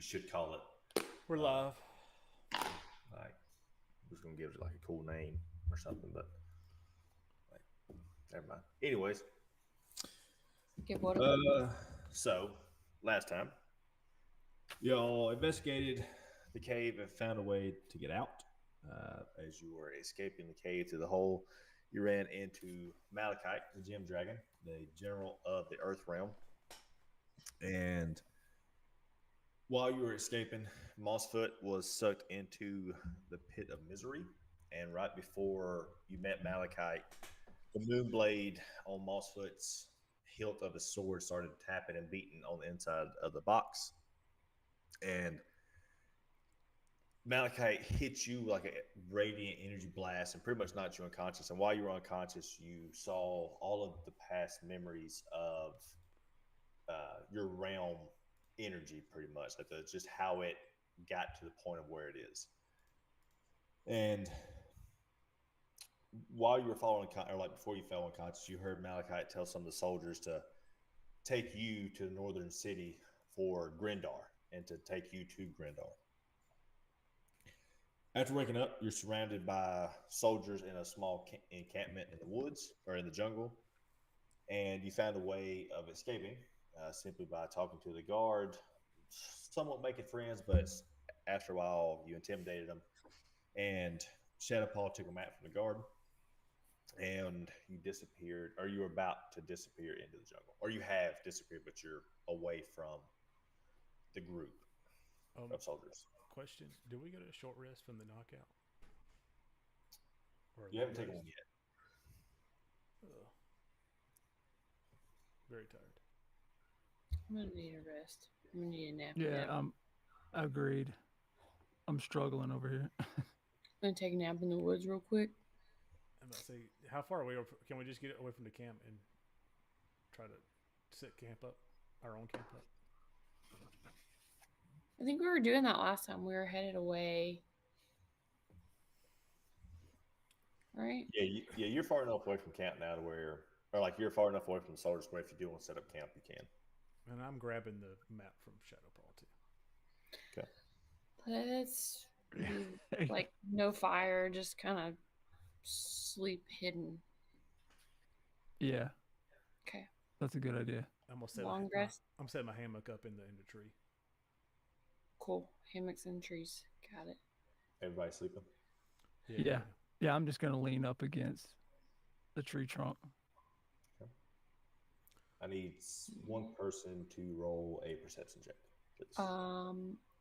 should call it. We're live. Like, I was gonna give it like a cool name or something, but like, never mind. Anyways, Get what? so last time y'all investigated the cave and found a way to get out. As you were escaping the cave through the hole, you ran into Malachite, the gem dragon, the general of the Earth realm, and while you were escaping, Mossfoot was sucked into the pit of misery. And right before you met Malachite, the moon blade on Mossfoot's hilt of his sword started tapping and beating on the inside of the box. And Malachite hit you like a radiant energy blast and pretty much knocked you unconscious. And while you were unconscious, you saw all of the past memories of your realm energy, pretty much, like just how it got to the point of where it is. And while you were falling, or like before you fell unconscious, you heard Malachite tell some of the soldiers to take you to the northern city for Grindar and to take you to Grindar. After waking up, you're surrounded by soldiers in a small encampment in the woods or in the jungle, and you found a way of escaping simply by talking to the guard, somewhat making friends, but after a while you intimidated them, and Shadowpaw took a map from the guard, and you disappeared, or you were about to disappear into the jungle, or you have disappeared, but you're away from the group of soldiers. Question: did we get a short rest from the knockout? Or you haven't taken one yet. Very tired. I'm gonna need a rest. I'm gonna need a nap. Yeah, agreed. I'm struggling over here. I'm gonna take a nap in the woods real quick. I'm about to say, how far away can we just get away from the camp and try to set camp up, our own camp up? I think we were doing that last time. We were headed away. Right? Yeah, you're far enough away from camp now to where, or like you're far enough away from the soldiers where if you do want to set up camp, you can. And I'm grabbing the map from Shadowpaw too. Okay. Let's like no fire, just kind of sleep hidden. Yeah. Okay. That's a good idea. I'm gonna set long rest. I'm setting my hammock up in the tree. Cool. Hammocks and trees. Got it. Everybody sleeping? Yeah. I'm just gonna lean up against the tree trunk. Okay. I need one person to roll a perception check, please.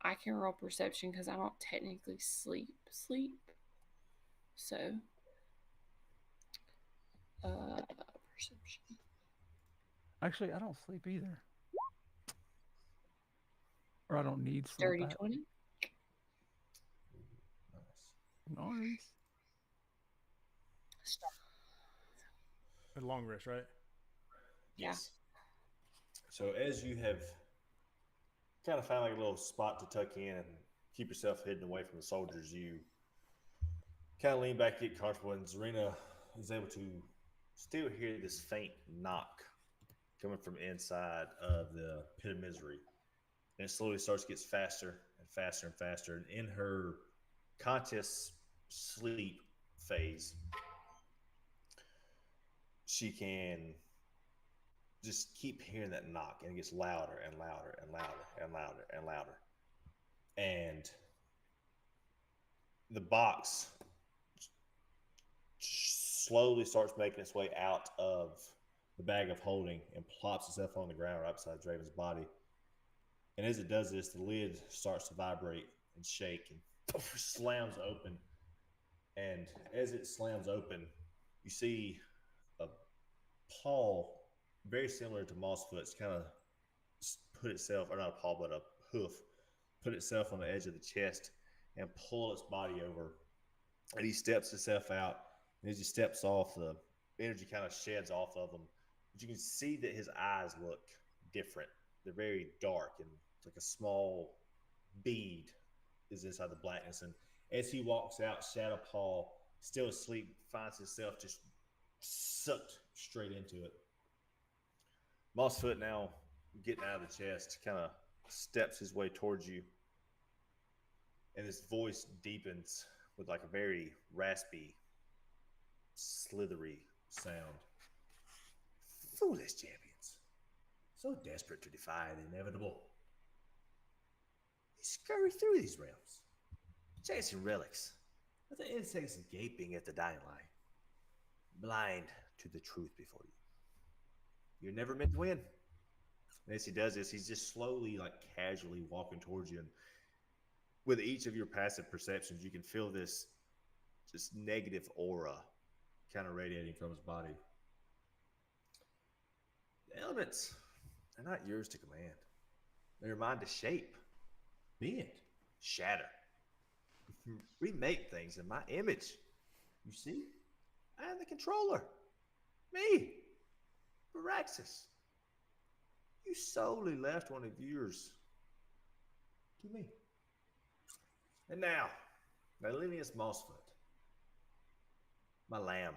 I can roll perception because I don't technically sleep. So, perception. Actually, I don't sleep either. Or I don't need sleep. Dirty 20. Nice. Stop. A long rest, right? Yes. So as you have kind of found like a little spot to tuck in and keep yourself hidden away from the soldiers, you kind of lean back, get comfortable, and Zarina is able to still hear this faint knock coming from inside of the pit of misery. And it slowly starts to get faster and faster and faster. And in her conscious sleep phase, she can just keep hearing that knock, and it gets louder and louder and louder and louder and louder. And the box slowly starts making its way out of the bag of holding and plops itself on the ground right beside Draven's body. And as it does this, the lid starts to vibrate and shake and slams open. And as it slams open, you see a paw very similar to Mossfoot's kind of put itself, or not a paw, but a hoof, put itself on the edge of the chest and pull its body over. And he steps himself out. And as he steps off, the energy kind of sheds off of him. But you can see that his eyes look different. They're very dark, and it's like a small bead is inside the blackness. And as he walks out, Shadowpaw, still asleep, finds himself just sucked straight into it. Mossfoot now getting out of the chest kind of steps his way towards you, and his voice deepens with like a very raspy, slithery sound. Foolish champions, so desperate to defy the inevitable. They scurry through these realms, chasing relics, with the insects gaping at the dying light, blind to the truth before you. You're never meant to win. And as he does this, he's just slowly, like casually walking towards you. And with each of your passive perceptions, you can feel this just negative aura kind of radiating from his body. The elements are not yours to command. They're mine to shape, bend, shatter, remake things in my image. You see? I am the controller. Me, Varaxis. You solely left one of yours to me. And now, Melinius Mossfoot, my lamb,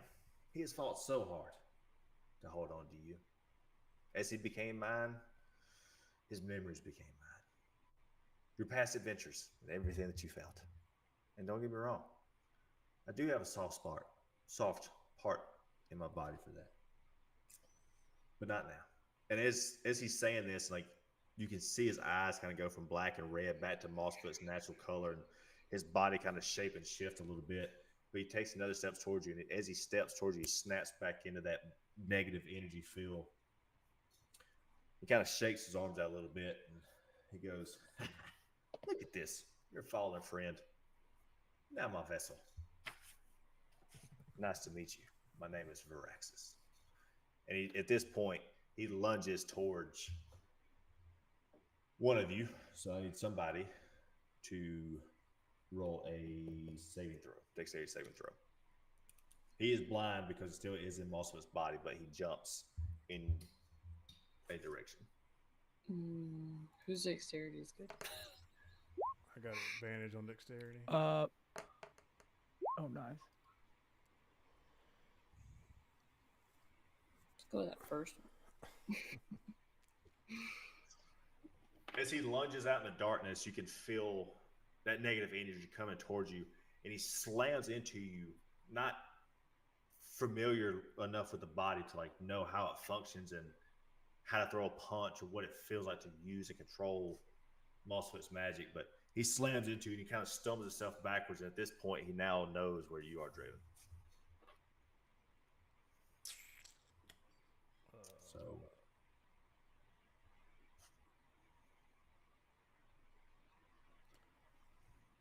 he has fought so hard to hold on to you. As he became mine, his memories became mine. Your past adventures and everything that you felt. And don't get me wrong, I do have a soft part in my body for that. But not now. And as he's saying this, like you can see his eyes kind of go from black and red back to Mossfoot's natural color, and his body kind of shape and shift a little bit. But he takes another step towards you, and as he steps towards you, he snaps back into that negative energy field. He kind of shakes his arms out a little bit, and he goes, "Look at this, your fallen friend. Now my vessel. Nice to meet you. My name is Varaxis." And at this point, he lunges towards one of you. So I need somebody to roll a saving throw, dexterity saving throw. He is blind because it still is in most of his body, but he jumps in a direction. Whose dexterity is good? I got advantage on dexterity. Oh, nice. Let's go with that first one. As he lunges out in the darkness, you can feel that negative energy coming towards you, and he slams into you, not familiar enough with the body to like know how it functions and how to throw a punch or what it feels like to use and control Mossfoot's magic, but he slams into you and he kind of stumbles himself backwards, and at this point he now knows where you are, Draven. So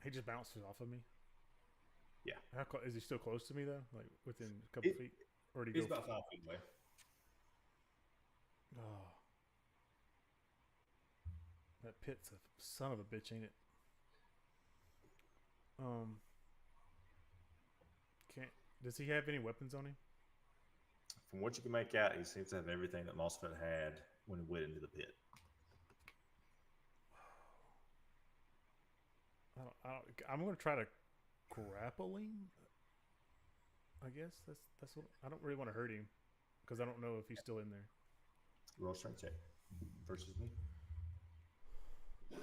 he just bounces off of me. yeah. Is he still close to me though? Like within a couple feet? Or did he He's go? about 5 feet away. Oh. That pit's a son of a bitch, ain't it? Can't. Does he have any weapons on him? From what you can make out, he seems to have everything that Mossfoot had when he went into the pit. I'm gonna try to grapple him. I guess that's what I don't really want to hurt him because I don't know if he's still in there. Roll strength check versus me.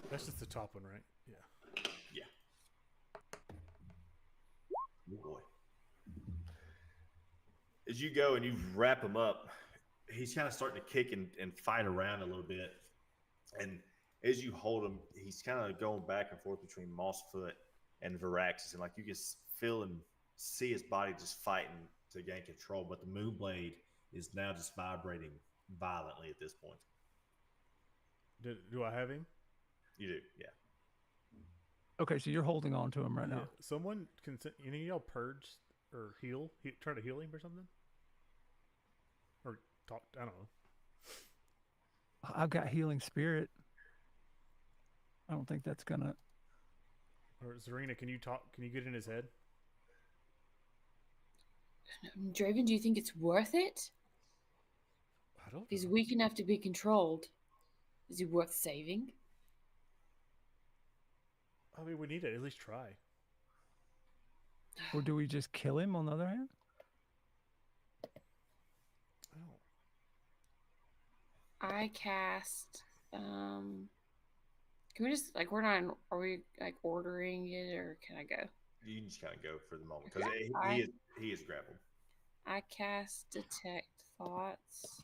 That's just the top one, right? Yeah. Yeah. Oh boy. As you go and you wrap him up, he's kind of starting to kick and fight around a little bit. And as you hold him, he's kind of going back and forth between Mossfoot and Varaxis. And like you can feel and see his body just fighting to gain control. But the Moonblade is now just vibrating violently at this point. Do I have him? You do, yeah. Okay, so you're holding on to him right now. Someone can, y'all purge or heal? Try to heal him or something? Or talk, I don't know. I've got healing spirit. I don't think that's gonna. Or Zarina, can you talk? Can you get in his head? Draven, do you think it's worth it? I don't know. If he's weak enough to be controlled, is he worth saving? I mean, we need to at least try. Or do we just kill him on the other hand? I don't. I cast Can we just like we're not? Are we like ordering it, or can I go? You can just kind of go for the moment because Okay. he is grappled. I cast detect thoughts.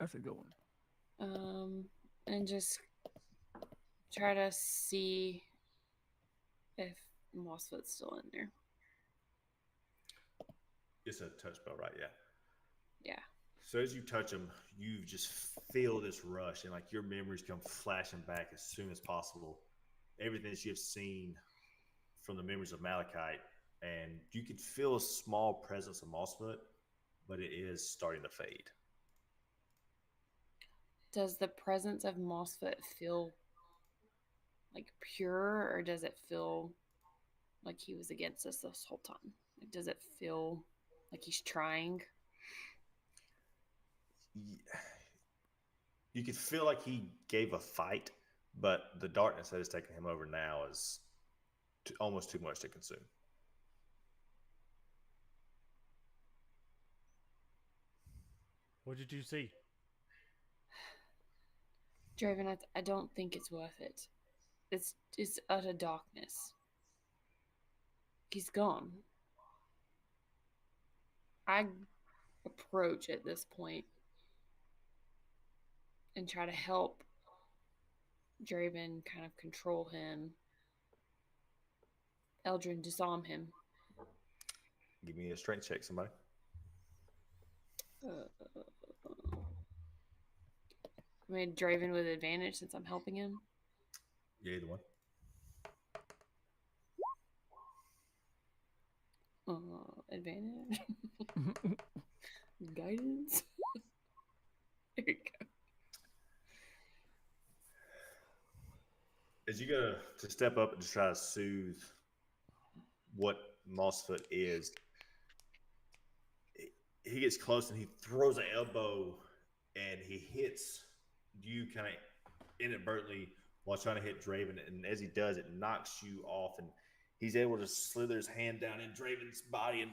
That's a good one. And just try to see if Mossfoot's still in there. It's a touch spell, right? Yeah. Yeah. So as you touch him, you just feel this rush, and like your memories come flashing back as soon as possible. Everything that you've seen from the memories of Malachite, and you can feel a small presence of Mossfoot, but it is starting to fade. Does the presence of Mossfoot feel like pure, or does it feel like he was against us this whole time? Like, does it feel like he's trying? You can feel like he gave a fight, but the darkness that is taking him over now is almost too much to consume. What did you see? Draven, I don't think it's worth it. It's utter darkness. He's gone. I approach at this point and try to help Draven kind of control him. Eldrin, disarm him. Give me a strength check, somebody. I mean, Draven with advantage since I'm helping him. Yeah, either one. Advantage. Guidance. There you go. As you go to step up and to try to soothe what Mossfoot is, he gets close and he throws an elbow and he hits you kind of inadvertently while trying to hit Draven. And as he does, it knocks you off, and he's able to slither his hand down in Draven's body and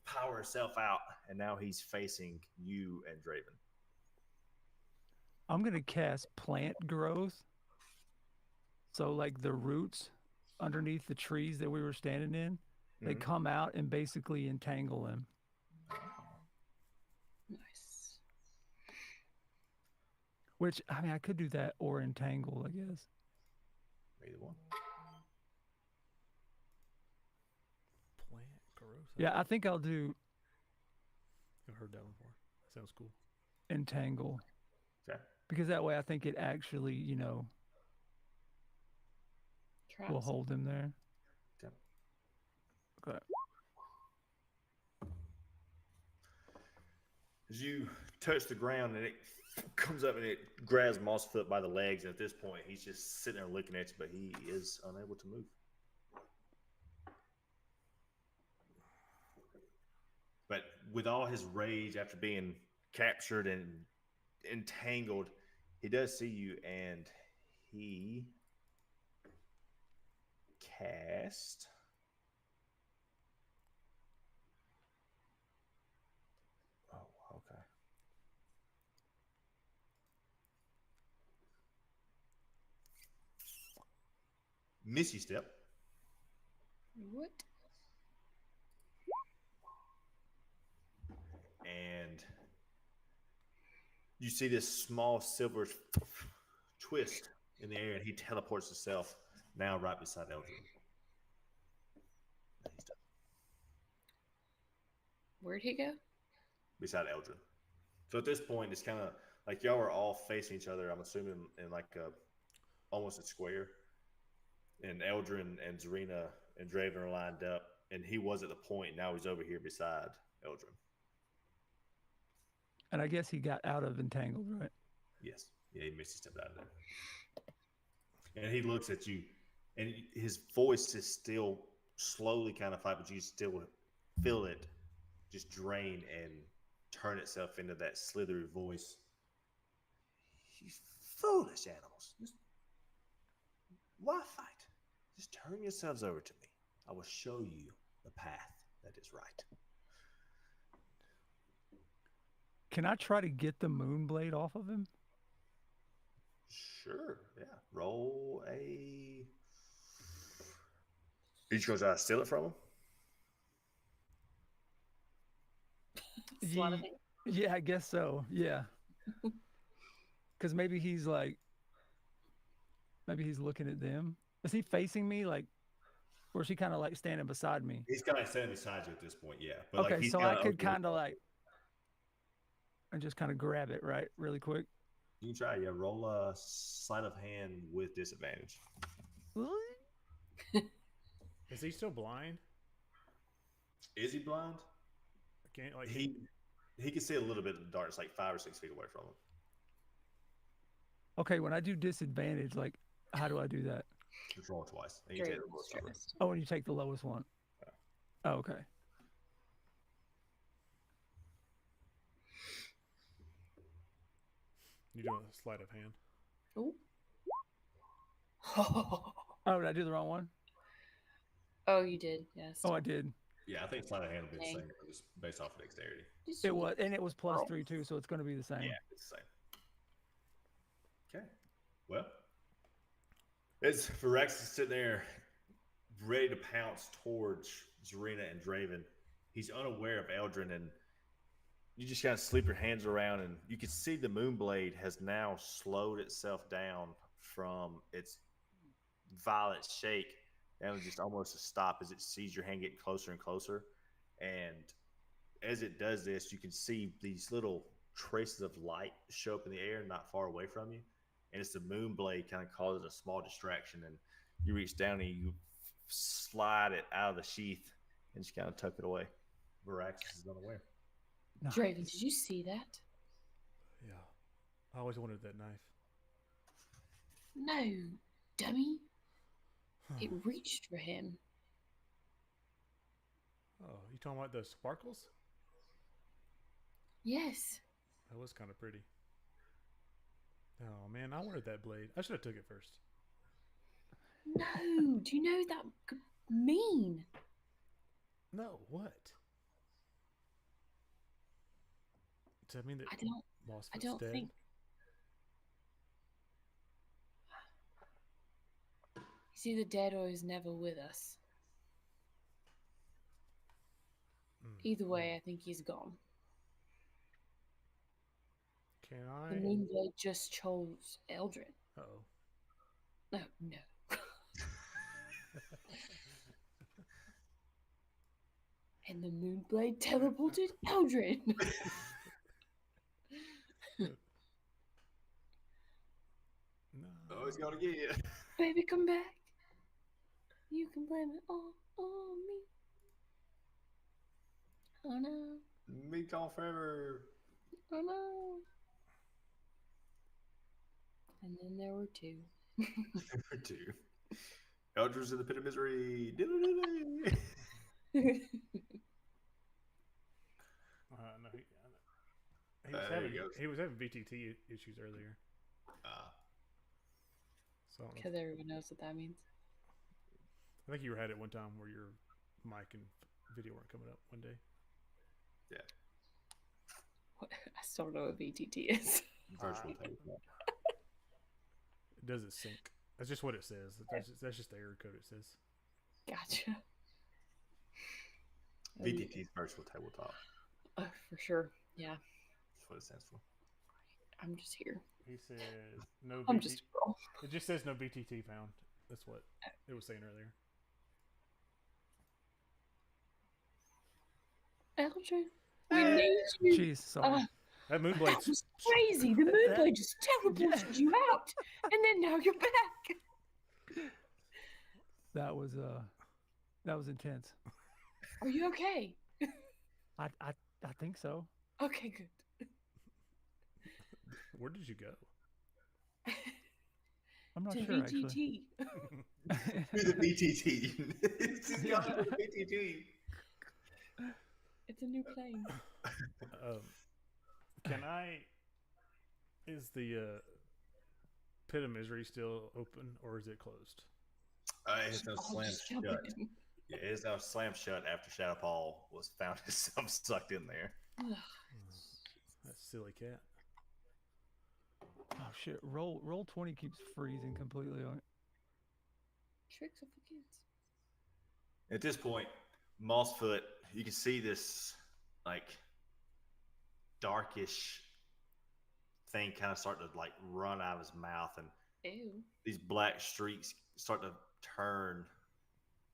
power himself out. And now he's facing you and Draven. I'm going to cast plant growth. So, like the roots underneath the trees that we were standing in, they come out and basically entangle him. Nice. Which, I mean, I could do that or entangle, I guess. Either one. Plant growth. Yeah, I think I'll do I've heard that one before. That sounds cool. entangle. Okay. Because that way I think it actually, will Traps. hold him there. Okay. Okay. As you touch the ground and it comes up and it grabs Mossfoot by the legs, and at this point he's just sitting there looking at you, but he is unable to move. But with all his rage after being captured and entangled, he does see you, and he cast okay. Misty Step. What? And you see this small silver twist in the air, and he teleports himself now right beside Eldrin. Where'd he go? Beside Eldrin. So at this point, it's kind of like y'all are all facing each other. I'm assuming in like almost a square. And Eldrin and Zarina and Draven are lined up, and he was at the point. Now he's over here beside Eldrin. And I guess he got out of entangled, right? Yes. Yeah, he missed a step out of there. And he looks at you, and his voice is still slowly kind of fight, but you still feel it just drain and turn itself into that slithery voice. You foolish animals. Why fight? Just turn yourselves over to me. I will show you the path that is right. Can I try to get the moon blade off of him? Sure. Yeah. Roll a. You just gonna try to steal it from him? Sleight of Ye- hand. yeah, I guess so. Yeah, because maybe he's looking at them. Is he facing me, like, or is he kind of like standing beside me? He's kind of standing beside you at this point, yeah. But like Okay, he's so I kind of could over. kind of like and just kind of grab it, right, really quick. You can try. Yeah. Roll a sleight of hand with disadvantage. Is he still blind? Is he blind? I can't like He can see a little bit in the dark. It's like 5 or 6 feet away from him. Okay, when I do disadvantage, like, how do I do that? Just roll twice. And you take the Draven's lowest number. stressed. Oh, and you take the lowest one. Oh, okay. you doing a sleight of hand. Oh. Oh, did I do the wrong one? Oh, you did. Yes. Oh, I did. Yeah, I think sleight of hand will be the Dang. same, just based off of dexterity. It was, and it was plus Roll. 3 too, so it's going to be the same. Yeah, it's the same. Okay. Well, as Virax is sitting there ready to pounce towards Zarina and Draven, he's unaware of Eldrin, and you just kind of slip your hands around, and you can see the Moonblade has now slowed itself down from its violent shake down to just almost a stop as it sees your hand getting closer and closer. And as it does this, you can see these little traces of light show up in the air not far away from you. And it's the moon blade kind of causes a small distraction. And you reach down and you slide it out of the sheath and just kind of tuck it away. Viraxis is unaware. Nice. Draven, did you see that? Yeah. I always wanted that knife. No, dummy. It reached for him. Oh, you talking about the sparkles? Yes. That was kind of pretty. Oh man, I wanted that blade. I should have took it first. No. Do you know that could mean? No, what? Does that mean that I don't Mossfoot's dead? think. He's either dead or he's never with us. Either way, I think he's gone. Can The I? Moonblade just chose Eldrin. Uh-oh. No, no. And the Moonblade teleported Eldrin. No. Oh, he's going to get you. Baby, come back. You can blame it all on me. Oh no. Me gone forever. Oh no. And then there were two. Number 2. Eldrin's in the pit of misery. No, There he goes. he was having VTT issues earlier. So I don't know. Because everyone knows what that means. I think you had it one time where your mic and video weren't coming up one day. Yeah. I still don't know what VTT is. Virtual tabletop. It doesn't sync. That's just what it says. That's just the error code it says. Gotcha. VTT's virtual tabletop. For sure. Yeah. That's what it stands for. I'm just here. He said no. I'm just a girl. It just says no BTT found. That's what it was saying earlier. Eldrin, we need you. Jeez, sorry. That That Moonblade. was crazy. The Moonblade just teleported you out, and then now you're back. That was intense. Are you okay? I think so. Okay, good. Where did you go? I'm not To sure actually. VTT. To the BTT. It's gone to the BTT. It's a new plane. Can I? Is the Pit of Misery still open or is it closed? It's now I'll slammed just jump shut. in. Yeah, it is now slammed shut after Shadow Paul was found himself sucked in there. That silly cat. Oh shit! Roll 20 keeps freezing completely on it. Tricks are for kids. At this point, Mossfoot, you can see this like darkish thing kind of start to like run out of his mouth, and Ew. these black streaks start to turn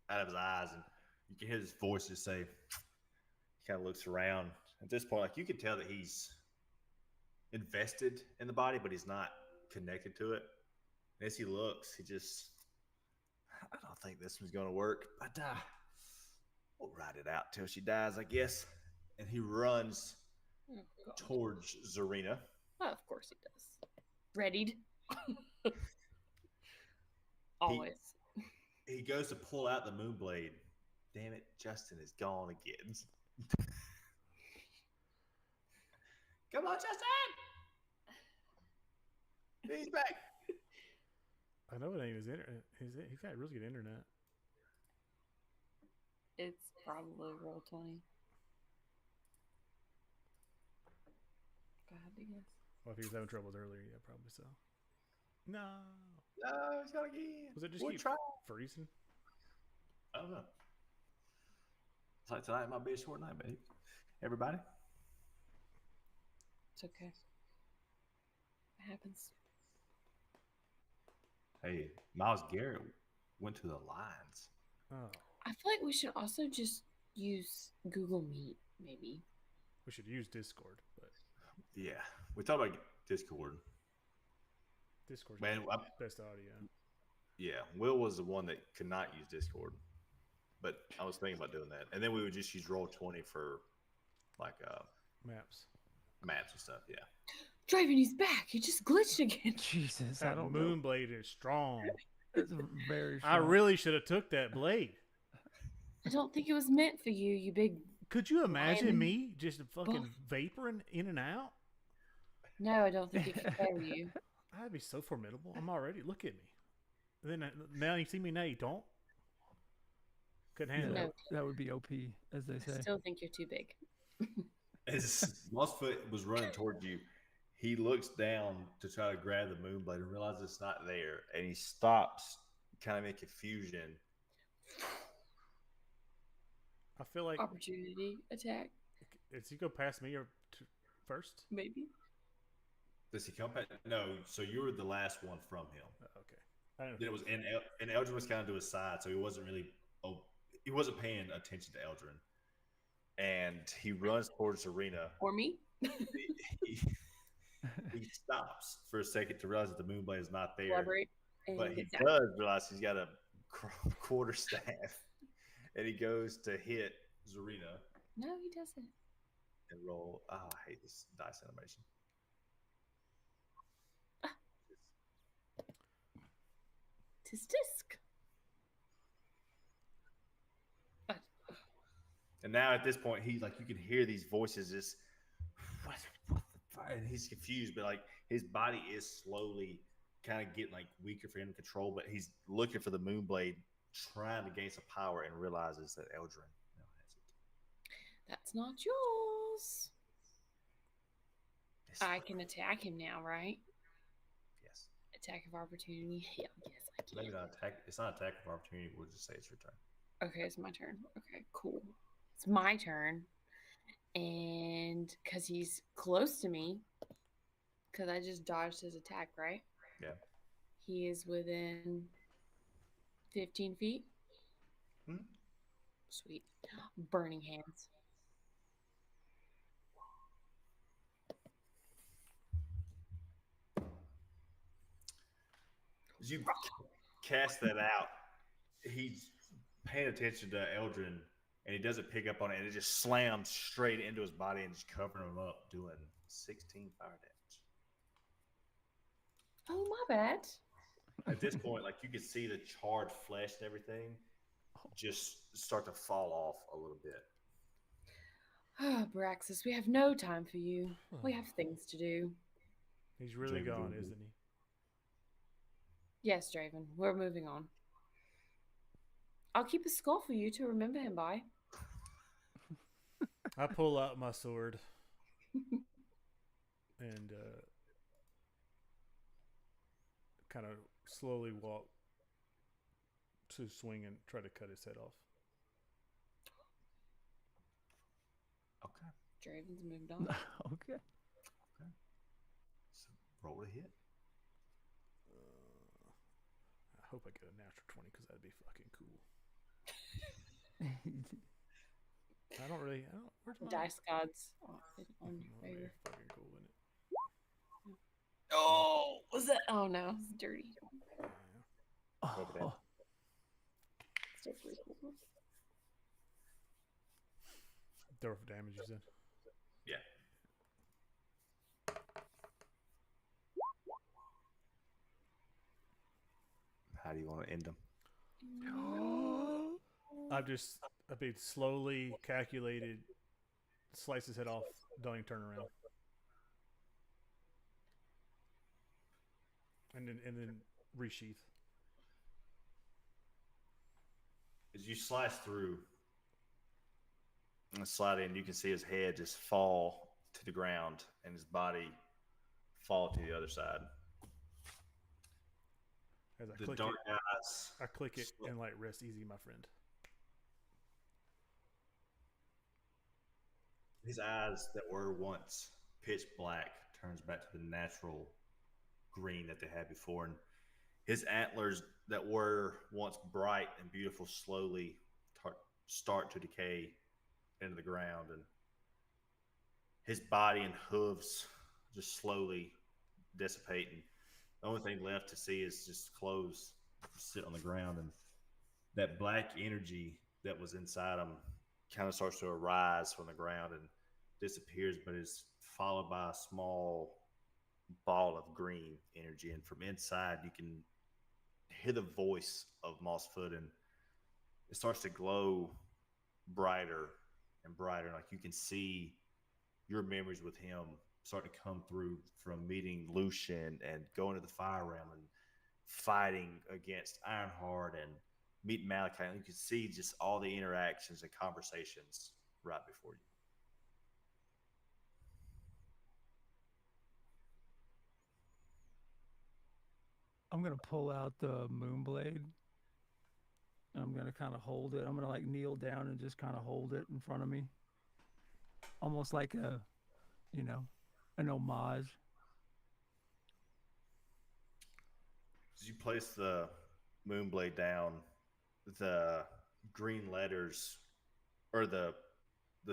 out of his eyes, and you can hear his voice just say. He kind of looks around. At this point, like you can tell that he's invested in the body, but he's not connected to it. And as he looks, he just, I don't think this one's going to work, but we'll ride it out till she dies, I guess. And he runs Oh, God. towards Zarina. Oh, of course he does. Readied. Always. He goes to pull out the moonblade. Damn it, Justin is gone again. Come on, Justin! He's back. I know it ain't his internet. He got really good internet. It's probably roll 20. If I had to guess. Well, if he was having troubles earlier, yeah, probably so. No. No, he's gone again. Was it just We'll keep try. freezing? I don't know. It's like tonight might be a short night, baby. Everybody. It's okay. It happens. Hey, Miles Garrett went to the lines. Oh, I feel like we should also just use Google Meet, maybe. we should use Discord, but Yeah, we talked about Discord. Discord's Man, best audio. yeah, Will was the one that could not use Discord, but I was thinking about doing that, and then we would just use Roll20 for like Maps. maps and stuff. Yeah, Draven, he's back. He just glitched again. Jesus, I That don't know. Moonblade is strong. It's very strong. I really should have took that blade. I don't think it was meant for you, you big... Could you imagine Lion me just fucking buff. vaporing in and out? No, I don't think it could carry you. I'd be so formidable. I'm already. Look at me. And then now you see me. Now you don't. Couldn't Yeah, handle No. it. that would be OP, as they I say. still think you're too big. as Mossfoot was running towards you, he looks down to try to grab the moonblade and realizes it's not there, and he stops, kind of in confusion. I feel like Opportunity attack, does he go past me or first? maybe. Does he come back? No. So you were the last one from him. Okay. I don't know. Then it was and Eldrin was kind of to his side, so he wasn't really he wasn't paying attention to Eldrin. And he runs towards Serena. Or me. he, he stops for a second to realize that the moonblade is not there. Collaborate. And But he get down. does realize he's got a quarter staff, and he goes to hit Zarina No, he doesn't. and roll. Oh, I hate this dice animation. Tisk tisk. And now at this point, he's like, you can hear these voices just, what the fuck? And he's confused, but like his body is slowly kind of getting like weaker for him to control, but he's looking for the moonblade, trying to gain some power, and realizes that Eldrin now has it. That's not yours. This I one. can attack him now, right? Yes. Attack of opportunity. Yeah, yes, I can. Maybe not attack. It's not attack of opportunity. We'll just say it's your turn. Okay, it's my turn. Okay, cool. It's my turn. And because he's close to me, because I just dodged his attack, right? Yeah. He is within 15 feet. Hmm. Sweet. Burning hands. As you cast that out, he's paying attention to Eldrin, and he doesn't pick up on it, and it just slams straight into his body and just covering him up, doing 16 fire damage. Oh, my bad. At this point, like you can see the charred flesh and everything just start to fall off a little bit. Ah, Braxis, we have no time for you. We have things to do. He's really Draven gone, doing isn't he? Yes, Draven, we're moving on. I'll keep a skull for you to remember him by. I pull out my sword and kind of slowly walk to swing and try to cut his head off. Okay. Draven's moved on. Okay. So roll a hit. I hope I get a natural 20 because that'd be fucking cool. I don't. Where's my Dice gods on Oh, your that'd be favor. fucking cool, wouldn't it? Oh, was that? Oh no, it's dirty. Yeah. Oh, Still pretty cool. Throw for damage, you said. Yeah. How do you want to end them? I've been slowly calculated, slice his head off, don't even turn around. And then resheath. As you slice through and slide in, you can see his head just fall to the ground and his body fall to the other side. As I The click dark it, eyes. I click it and like rest easy, my friend. His eyes that were once pitch black turns back to the natural green that they had before, and his antlers that were once bright and beautiful slowly start to decay into the ground, and his body and hooves just slowly dissipate, and the only thing left to see is just clothes sit on the ground, and that black energy that was inside him kind of starts to arise from the ground and disappears, but is followed by a small ball of green energy, and from inside you can hear the voice of Mossfoot, and it starts to glow brighter and brighter. Like you can see your memories with him starting to come through from meeting Lucian and going to the Fire Realm and fighting against Ironheart and meeting Malachi. And you can see just all the interactions and conversations right before you. I'm gonna pull out the Moonblade. And I'm gonna kind of hold it. I'm gonna like kneel down and just kind of hold it in front of me, almost like a, you know, an homage. As you place the Moonblade down, the green letters or the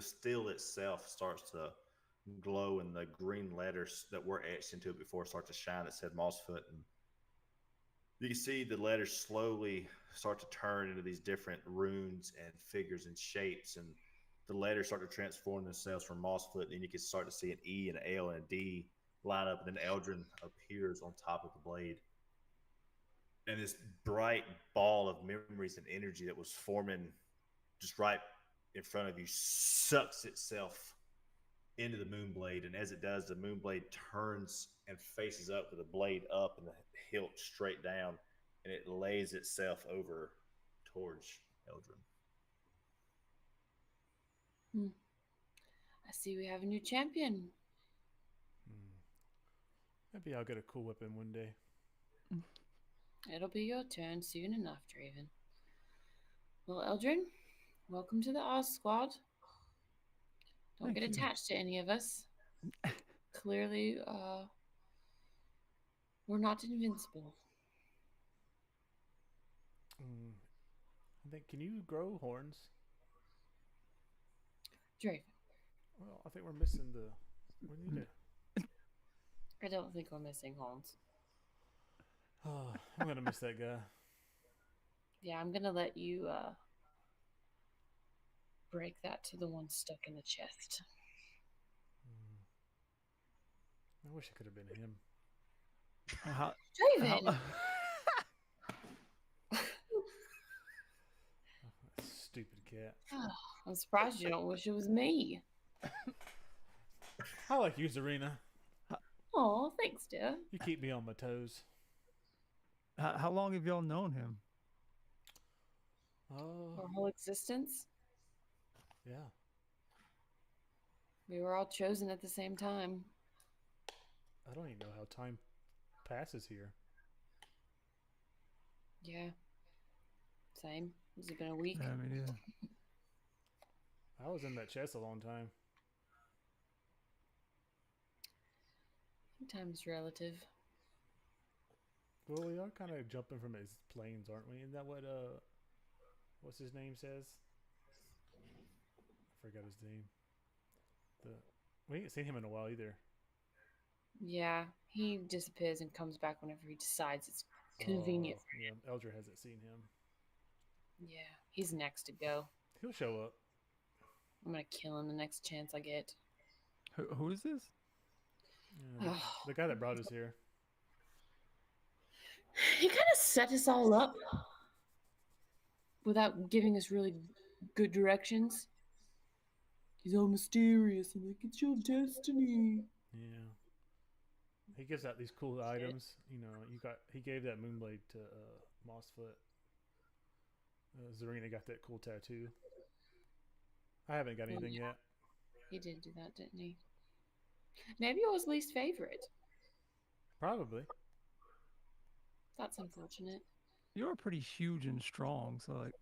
steel itself starts to glow, and the green letters that were etched into it before start to shine. It said Mossfoot, and you can see the letters slowly start to turn into these different runes and figures and shapes, and the letters start to transform themselves from Mossfoot. And you can start to see an E, an L, and a D line up, and then Eldrin appears on top of the blade. And this bright ball of memories and energy that was forming just right in front of you sucks itself into the Moonblade, and as it does, the Moonblade turns and faces up with the blade up and the hilt straight down, and it lays itself over towards Eldrin. I see we have a new champion. Maybe I'll get a cool weapon one day. It'll be your turn soon enough, Draven. Well, Eldrin, welcome to the Oz Squad. Don't Thank get you. attached to any of us. Clearly, we're not invincible. I think. Can you grow horns? Draven, Well, I think we're missing the. We need to. I don't think we're missing horns. Oh, I'm gonna miss that guy. Yeah, I'm gonna let you break that to the one stuck in the chest. I wish it could have been him. How, Draven! Stupid cat. I'm surprised you don't wish it was me. I like you, Zarina. Oh, thanks, dear. You keep me on my toes. how long have y'all known him? Our whole existence, Yeah. we were all chosen at the same time. I don't even know how time passes here. Yeah. Same. Has it been a week? Yeah, I mean, yeah. I was in that chest a long time. Time's relative. Well, we are kind of jumping from his planes, aren't we? Isn't that what what's his name says? I forgot his name. The we ain't seen him in a while either. Yeah. He disappears and comes back whenever he decides it's convenient. Oh, yeah. Eldra hasn't seen him. Yeah. He's next to go. He'll show up. I'm gonna kill him the next chance I get. Who is this? Yeah, the guy that brought us here. He kind of set us all up without giving us really good directions. He's all mysterious and like, it's your destiny. Yeah. He gives out these cool items. You know, he gave that moonblade to Mossfoot. Zarina got that cool tattoo. I haven't got anything yet. He did do that, didn't he? Maybe it was least favorite. Probably. That's unfortunate. You're pretty huge and strong, so like,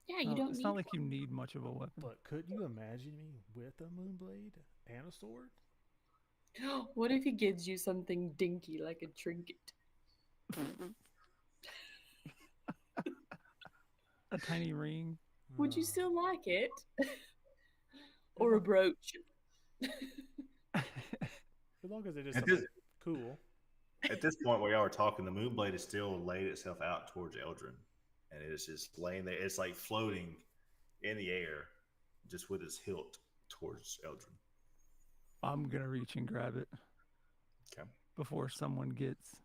Yeah, you don't it's need not like you need much of a weapon. But could you imagine me with a moonblade and a sword? What if he gives you something dinky like a trinket? A tiny ring. Would you Uh, still like it? Or a brooch? As long as it is At something this, cool. at this point where y'all are talking, the Moonblade is still laid itself out towards Eldrin, and it is just laying there. It's like floating in the air, just with its hilt towards Eldrin. I'm gonna reach and grab it Okay. before someone gets.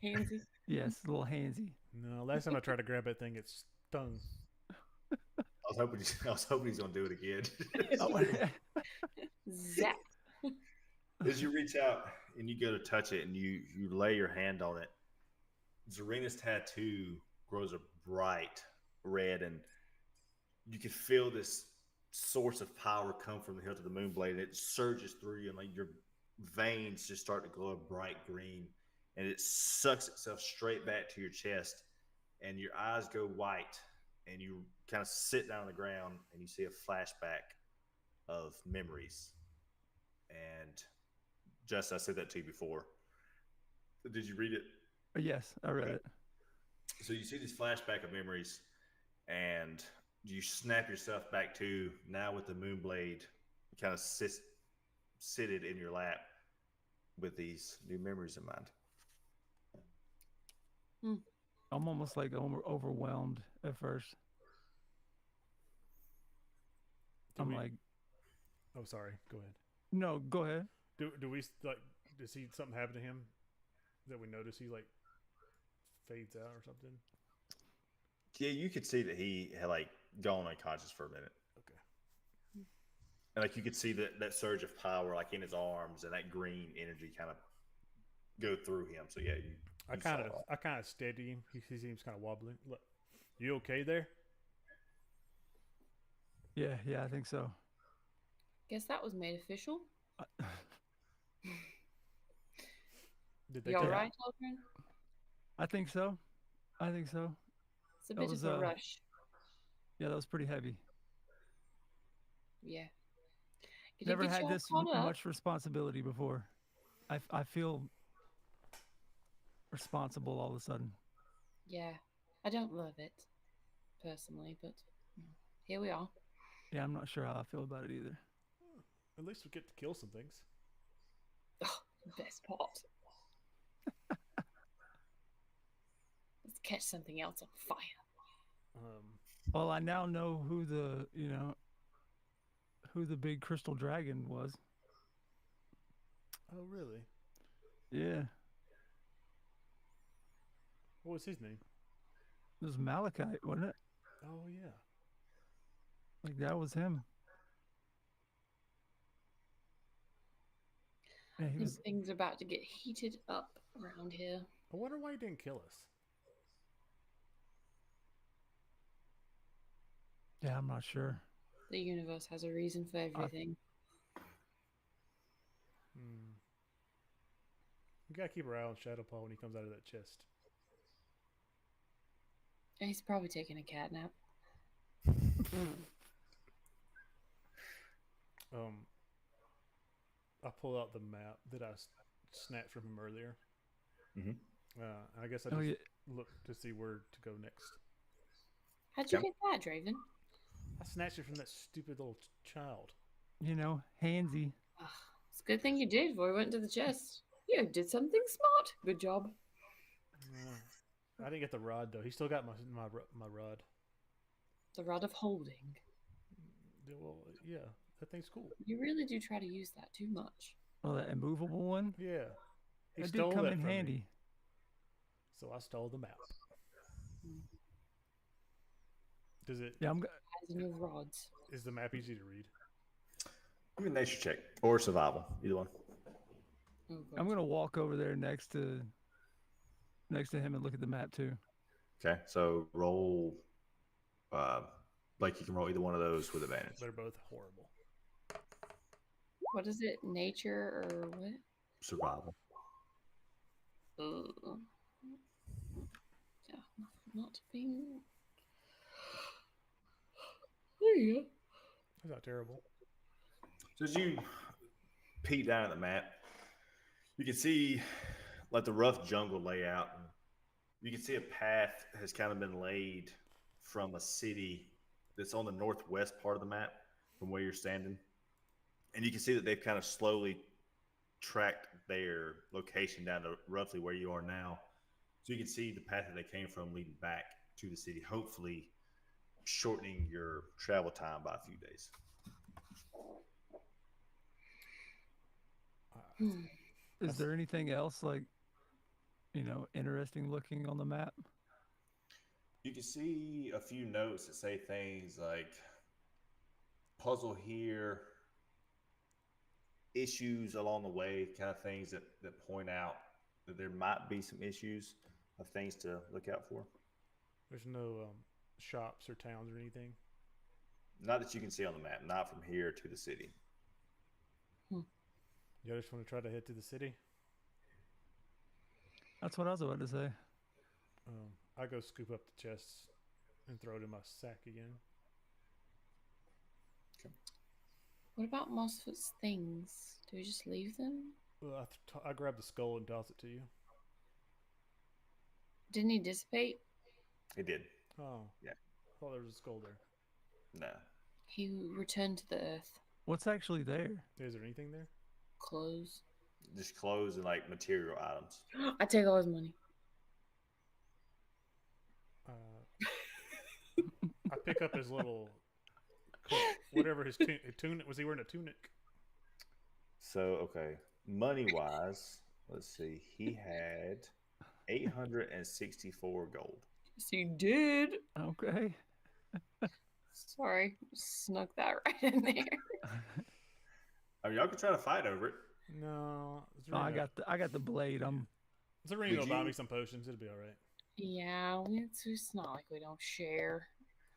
Handsy. Yes, a little handsy. No, last time I tried to grab that thing, it stung. I was hoping he's gonna do it again. Zap. As you reach out and you go to touch it and you lay your hand on it, Zarina's tattoo grows a bright red, and you can feel this source of power come from the hilt of the Moonblade. It surges through you, and like your veins just start to glow bright green, and it sucks itself straight back to your chest, and your eyes go white, and you kind of sit down on the ground, and you see a flashback of memories. And just I said that to you before. Did you read it? Yes, I read Okay. it. So you see this flashback of memories, and you snap yourself back to now with the Moonblade kind of seated in your lap with these new memories in mind. I'm almost like overwhelmed at first. Do I'm we- like, Oh, sorry. Go ahead. no, go ahead. Do we like? Does he something happen to him that we notice he like fades out or something? Yeah, you could see that he had like gone unconscious for a minute. Okay. And like you could see that surge of power like in his arms and that green energy kind of go through him. So yeah, I kind of steady him. He seems kind of wobbling. Look, you okay there? Yeah, I think so. Guess that was made official. Did they You take alright, children? I think so. I think so. It's a That bit was, of a rush. Yeah, that was pretty heavy. Yeah. Did Never it get had y'all this caught up? much responsibility before. I feel responsible all of a sudden. Yeah. I don't love it, personally, but here we are. Yeah, I'm not sure how I feel about it either. At least we get to kill some things. Best part. Let's catch something else on fire. Well, I now know who the big crystal dragon was. Oh, really? Yeah, What was his name? it was Malachite, wasn't it? Oh, yeah. Like that was him. Yeah, he was. Things are about to get heated up around here. I wonder why he didn't kill us. Yeah, I'm not sure. The universe has a reason for everything. We gotta keep our eye on Shadowpaw when he comes out of that chest. He's probably taking a cat nap. Um, I pull out the map that I snatched from him earlier. Mm-hmm. I guess I Oh just yeah. look to see where to go next. How'd you Okay. get that, Draven? I snatched it from that stupid little child. You know, handsy. Ugh, it's a good thing you did before we went to the chest. You did something smart. Good job. I didn't get the rod though. He still got my rod. The rod of holding. Well, yeah, that thing's cool. You really do try to use that too much. Oh, that immovable one. Yeah, he That did stole come that in from me, handy. so I stole the map. Does it? Yeah, I'm. As in your rods. Is the map easy to read? Give me a nature check or survival, either one. Oh, I'm God. gonna walk over there next to him and look at the map too. Okay, so roll. Like you can roll either one of those with advantage. They're both horrible. What is it? Nature or what? Survival. Ugh. Yeah, not being. There you go. That's not terrible. So as you peek down at the map, you can see like the rough jungle layout. You can see a path has kind of been laid from a city that's on the northwest part of the map from where you're standing. And you can see that they've kind of slowly tracked their location down to roughly where you are now. So you can see the path that they came from leading back to the city, hopefully shortening your travel time by a few days. Hmm. Is there anything else like, interesting looking on the map? You can see a few notes that say things like puzzle here, issues along the way, kind of things that point out that there might be some issues of things to look out for. There's no shops or towns or anything. Not that you can see on the map, not from here to the city. You just want to try to head to the city? That's what I was about to say. I go scoop up the chests and throw it in my sack again. What about Mossfoot's things? Do we just leave them? Well, I grab the skull and toss it to you. Didn't he dissipate? It did. Oh. Yeah. I thought there was a skull there. No. He returned to the earth. What's actually there? Is there anything there? Clothes. Just clothes and like material items. I take all his money. I pick up his little whatever his tunic was. He wearing a tunic? So, okay. Money wise, let's see. He had 864 gold. Yes, he did. Okay. Sorry, snuck that right in there. I mean, y'all can try to fight over it. No. Oh, I got the blade. Serena will Did buy you- me some potions. It'll be all right. Yeah, it's not like we don't share.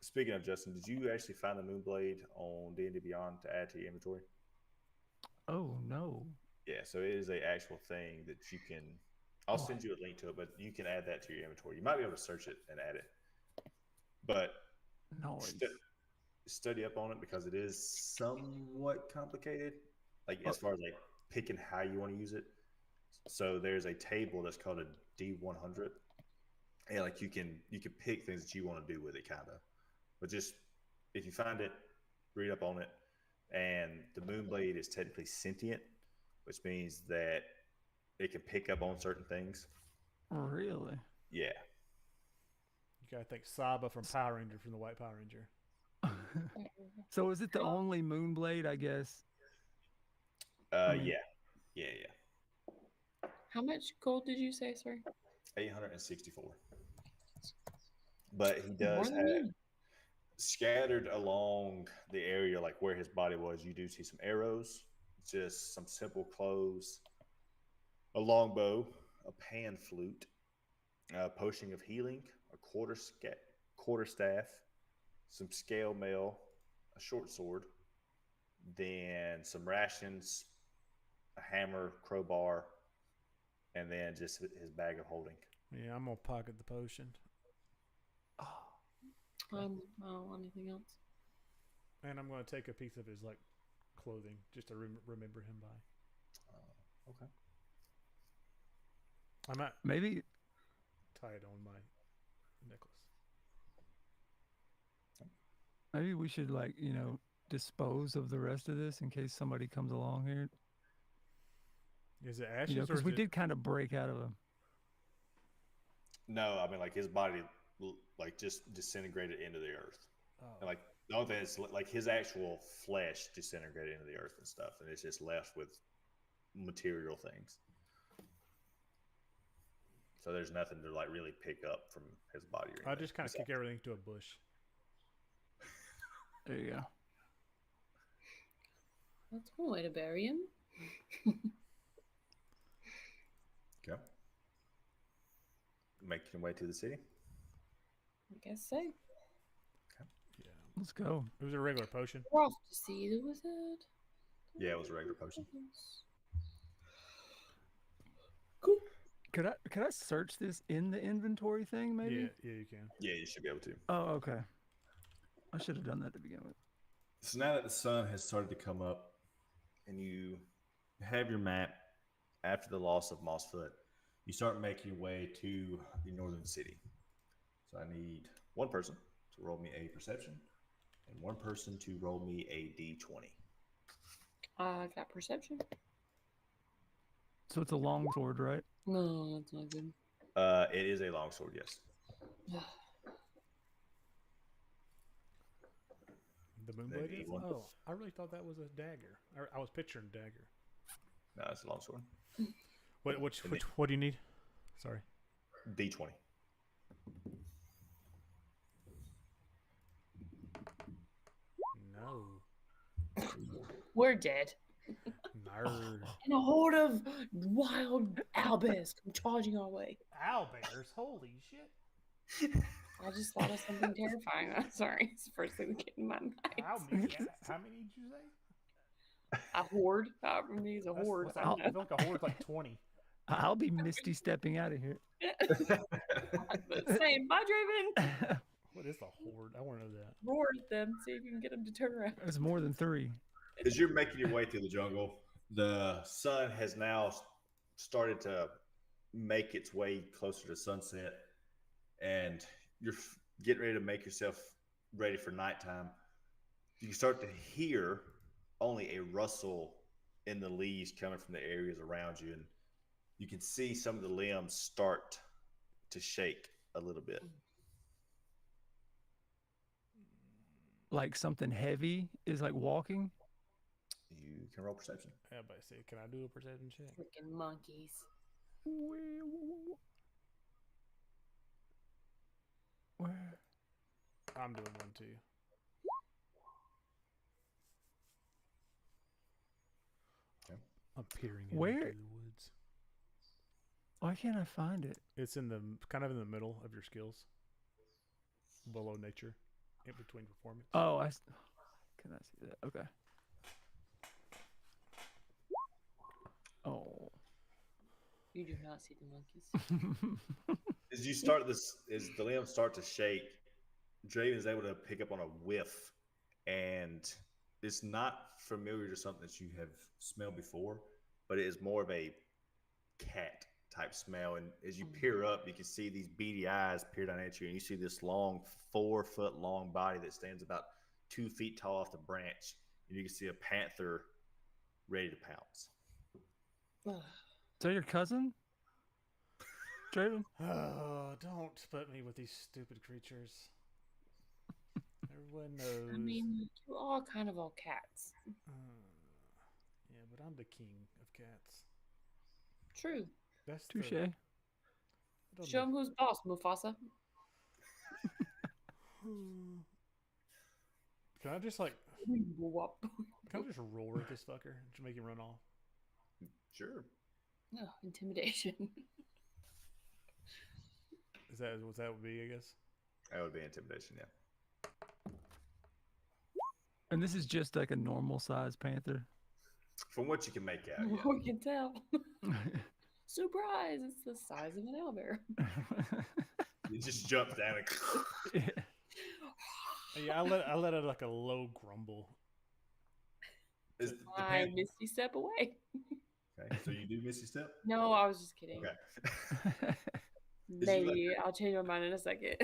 Speaking of Justin, did you actually find the Moonblade on D&D Beyond to add to your inventory? Oh no. Yeah, so it is a actual thing that you can. I'll send you a link to it, but you can add that to your inventory. You might be able to search it and add it, but Nice. study up on it because it is somewhat complicated. Like as far as like picking how you want to use it. So there's a table that's called a D100, and like you can pick things that you want to do with it, kind of. But just if you find it, read up on it. And the Moonblade is technically sentient, which means that it can pick up on certain things. Really? Yeah. You gotta thank Saba from Power Ranger, from the White Power Ranger. So is it the only Moonblade, I guess? I mean- Yeah. How much gold did you say, sorry? 864. But he More does than have me. scattered along the area, like where his body was, you do see some arrows, just some simple clothes, a longbow, a pan flute, a potion of healing, a quarterstaff, some scale mail, a short sword, then some rations, a hammer, crowbar, and then just his bag of holding. Yeah, I'm gonna pocket the potion. Oh, I don't want anything else. And I'm going to take a piece of his like clothing just to remember him by. Okay. I might Maybe tie it on my necklace. maybe we should like, dispose of the rest of this in case somebody comes along here. Is it ashes or Because is we it... did kind of break out of a. No, I mean like his body like just disintegrated into the earth. Oh. And like the only thing is like his actual flesh disintegrated into the earth and stuff, and it's just left with material things. So there's nothing to like really pick up from his body. Or I just kind of kick everything to a bush. There you go. That's one way to bury him. Okay. Making your way to the city. I guess so. Yeah. Let's go. It was a regular potion. We're off to see the wizard. Yeah, it was a regular potion. Cool. Could I search this in the inventory thing? Maybe. Yeah, you can. Yeah, you should be able to. Oh, okay. I should have done that to begin with. So now that the sun has started to come up and you have your map after the loss of Mossfoot, you start making your way to the northern city. So I need one person to roll me a perception and one person to roll me a d20. I got perception. So it's a long sword, right? No, that's not good. It is a longsword, yes. The moonblade is? Oh, I really thought that was a dagger. I was picturing a dagger. No, it's a longsword. What do you need? Sorry. D20. No. We're dead. Nerd. And a horde of wild owlbears come charging our way. Owlbears? Holy shit. I just thought of something terrifying. I'm sorry. It's the first thing that came to my mind. How many did you say? A horde? However many is a horde. I feel like a horde's like 20. I'll be misty stepping out of here. Same. Bye, Draven. What is a horde? I want to know that. Roar at them. See if you can get them to turn around. It's more than 3. As you're making your way through the jungle, the sun has now started to make its way closer to sunset, and you're getting ready to make yourself ready for nighttime. You start to hear only a rustle in the leaves coming from the areas around you, and you can see some of the limbs start to shake a little bit. Like something heavy is like walking. You can roll perception. Everybody say, can I do a perception check? Freaking monkeys. Where? I'm doing one too. Okay. I'm peering Where? into the woods. Why can't I find it? It's in the kind of in the middle of your skills, below nature, in between performance. Oh, can I see that? Okay. Oh. You do not see the monkeys. As you start this, as the limbs start to shake, Draven is able to pick up on a whiff, and it's not familiar to something that you have smelled before, but it is more of a cat type smell. And as you peer up, you can see these beady eyes peer down at you, and you see this long 4-foot long body that stands about 2 feet tall off the branch, and you can see a panther ready to pounce. Is that your cousin? Draven? Oh, don't put me with these stupid creatures. Everyone knows. I mean, you are kind of all cats. Yeah, but I'm the king of cats. True. That's Touche. Show him who's boss, Mufasa. Can I just like? Whoop. Can I just roar at this fucker and just make him run off? Sure. No, intimidation. Is that what that would be? I guess. That would be intimidation, yeah. And this is just like a normal size panther. From what you can make out, yeah. We can tell. Surprise! It's the size of an owlbear. It just jumps down and Yeah, I let out like a low grumble. Is the I panther misty step away. okay? So you do Misty Step. No, I was just kidding. Okay. As you let Maybe I'll change my mind in a second.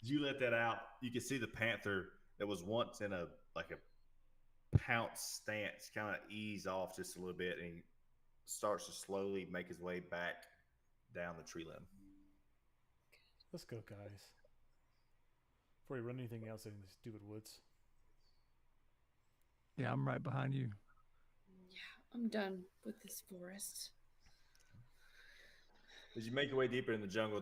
you let that out, you can see the panther that was once in a like a pounce stance kind of ease off just a little bit, and he starts to slowly make his way back down the tree limb. Let's go, guys. Before we run anything else in these stupid woods. Yeah, I'm right behind you. Yeah, I'm done with this forest. As you make your way deeper in the jungle,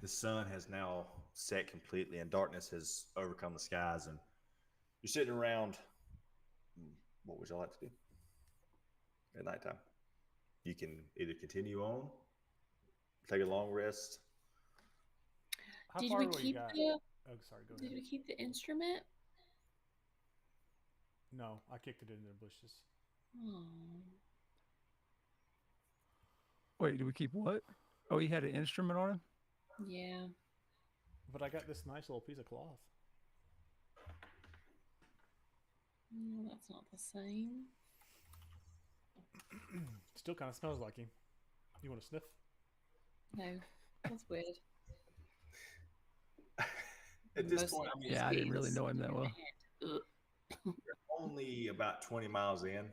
the sun has now set completely, and darkness has overcome the skies. And you're sitting around. What would you like to do at nighttime? You can either continue on, take a long rest. How Did far we away you keep got? the Oh, sorry. Go Did ahead. we keep the instrument? No, I kicked it into the bushes. Oh. Wait, do we keep what? Oh, he had an instrument on him? Yeah. But I got this nice little piece of cloth. No, that's not the same. Still kind of smells like him. You want to sniff? No, that's weird. At this Most point, I mean, Yeah, I didn't really speeds know him that in well. my hand. Ugh. only about 20 miles in.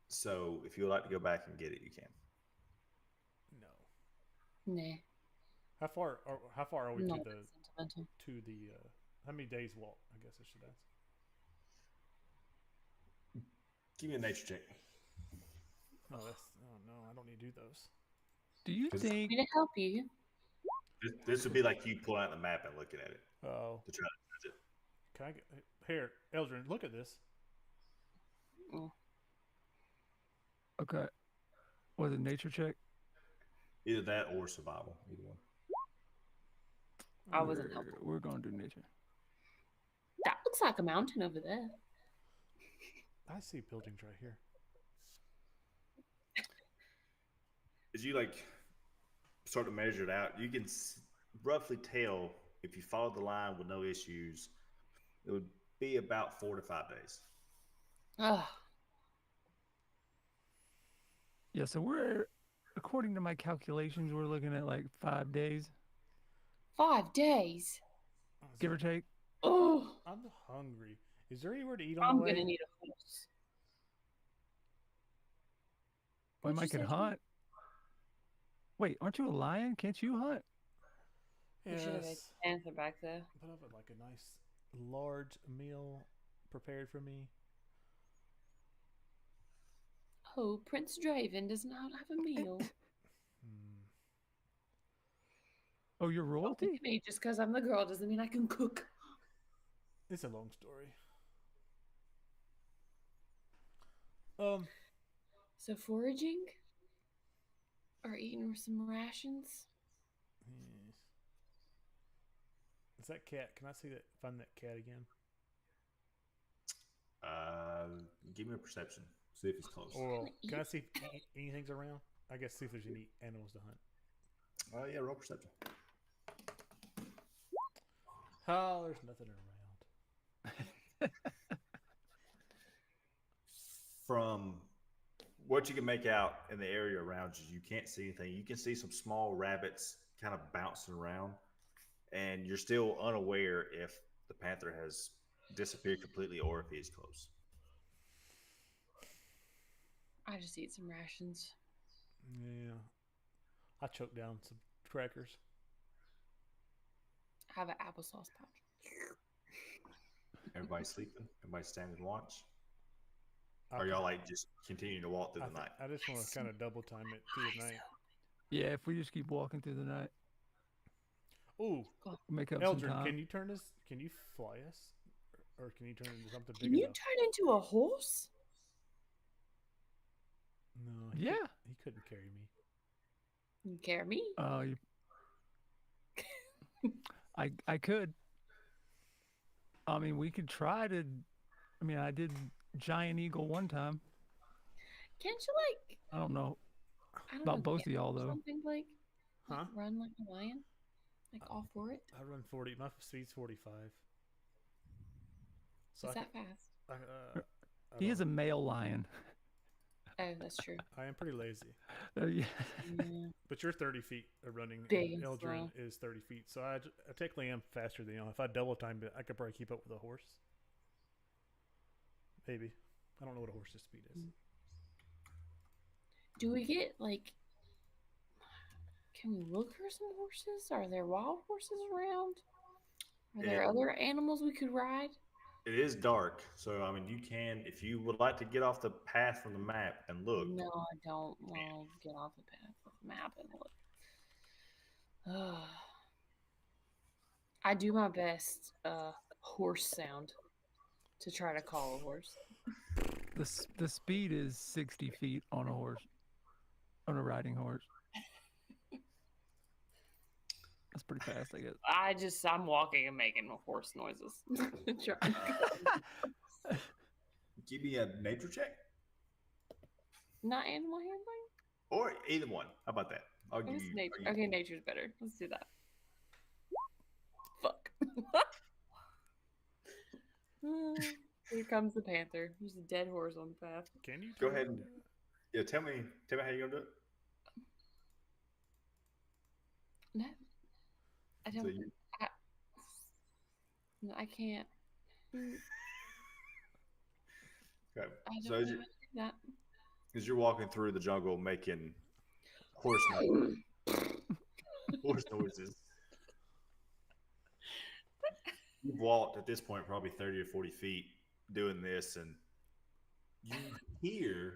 So if you would like to go back and get it, you can. No. Nah, How far are we not to that sentimental. the how many days walk? I guess I should ask. Give me a nature check. Oh, no, I don't need to do those. Do you 'Cause- think Me to help you. This would be like you pulling out the map and looking at it Oh, to try to judge it. can I get here, Eldrin? Look at this. Oh, okay? Was it nature check? Either that or survival. Either one. I wasn't helpful. We're gonna do nature. That looks like a mountain over there. I see buildings right here. As you like start to measure it out, you can roughly tell if you followed the line with no issues, it would be about 4 to 5 days. Ugh. Yeah, so we're according to my calculations, we're looking at like 5 days, 5 days. give or take. Oh, I'm hungry. Is there anywhere to eat on I'm the way? gonna need a horse. We What'd might you can say, Jim? hunt. Wait, aren't you a lion? Can't you hunt? We should have had Yes, Panther back there. but I would like a nice large meal prepared for me. Oh, Prince Draven does not have a meal. Hmm. Oh, you're Don't look royalty? at me, just because I'm the girl doesn't mean I can cook. It's a long story. So foraging? Or eating some rations? Yes. Is that cat? Can I see that? Find that cat again? Give me a perception. See if he's close. Or Kinda can I eat. see if anything's around? I guess see if there's any animals to hunt. Yeah, roll perception. Oh, there's nothing around. From what you can make out in the area around you, you can't see anything. You can see some small rabbits kind of bouncing around, and you're still unaware if the panther has disappeared completely or if he is close. I just eat some rations. Yeah. I choked down some crackers. I have an applesauce pouch. Everybody sleeping? Everybody standing watch? I Or y'all can- like just continuing to walk through I, the night? I just want to kind of double time it through the night. Yeah, if we just keep walking through the night, Ooh, we'll make up some Eldrin, time. can you turn this? Can you fly us, or can you turn it into something Can big you enough? turn into a horse? No. Yeah. He couldn't carry me. You care me? You, I could. I mean, we could try to. I mean, I did giant eagle one time. Can't you I don't know I don't about know, both of get y'all or though. something, Blake? Like Huh? run like a lion? Like all for it? I run 40. My speed's 45. So Is that fast? He is a male lion. Oh, that's true. I am pretty lazy. Yeah. Yeah. But you're 30 feet of running. Big and and Eldrin slow. is 30 feet. So I technically am faster than you. If I double timed it, I could probably keep up with a horse. Maybe. I don't know what a horse's speed is. Do we get like? Can we look for some horses? Are there wild horses around? Are there other animals we could ride? It is dark, so I mean, you can, if you would like to get off the path from the map and look. No, I don't want to get off the path of the map and look. I do my best horse sound to try to call a horse. The speed is 60 feet on a horse, on a riding horse. That's pretty fast, I guess. I'm walking and making horse noises. Give me a nature check, Not animal handling? or either one. How about that? I'll give What's you. nature? Okay, nature's better. Let's do that. Fuck. Here comes the panther. There's a dead horse on the path. Can you Go ahead and tell me how you're gonna do it. No, I don't. So you, No, I can't. okay. I don't So know as, how to do that. as you're walking through the jungle making horse horse noises, you've walked at this point probably 30 or 40 feet doing this, and you hear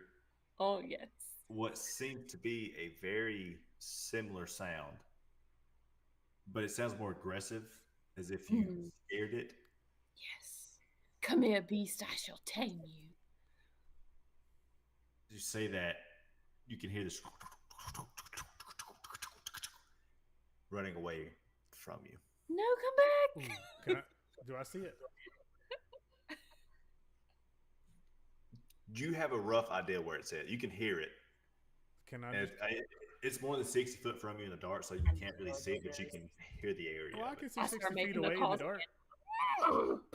Oh yes. what seems to be a very similar sound, but it sounds more aggressive, as if you scared it. Yes. Come here, beast. I shall tame you. As you say that, you can hear this running away from you. No, come back. Do I see it? You have a rough idea where it's at. You can hear it. Can I? And it's more than 60 foot from you in the dark, so you can't really see it, but you can hear the area. Well, I of can it. see I 60 start feet making the away in the calls dark.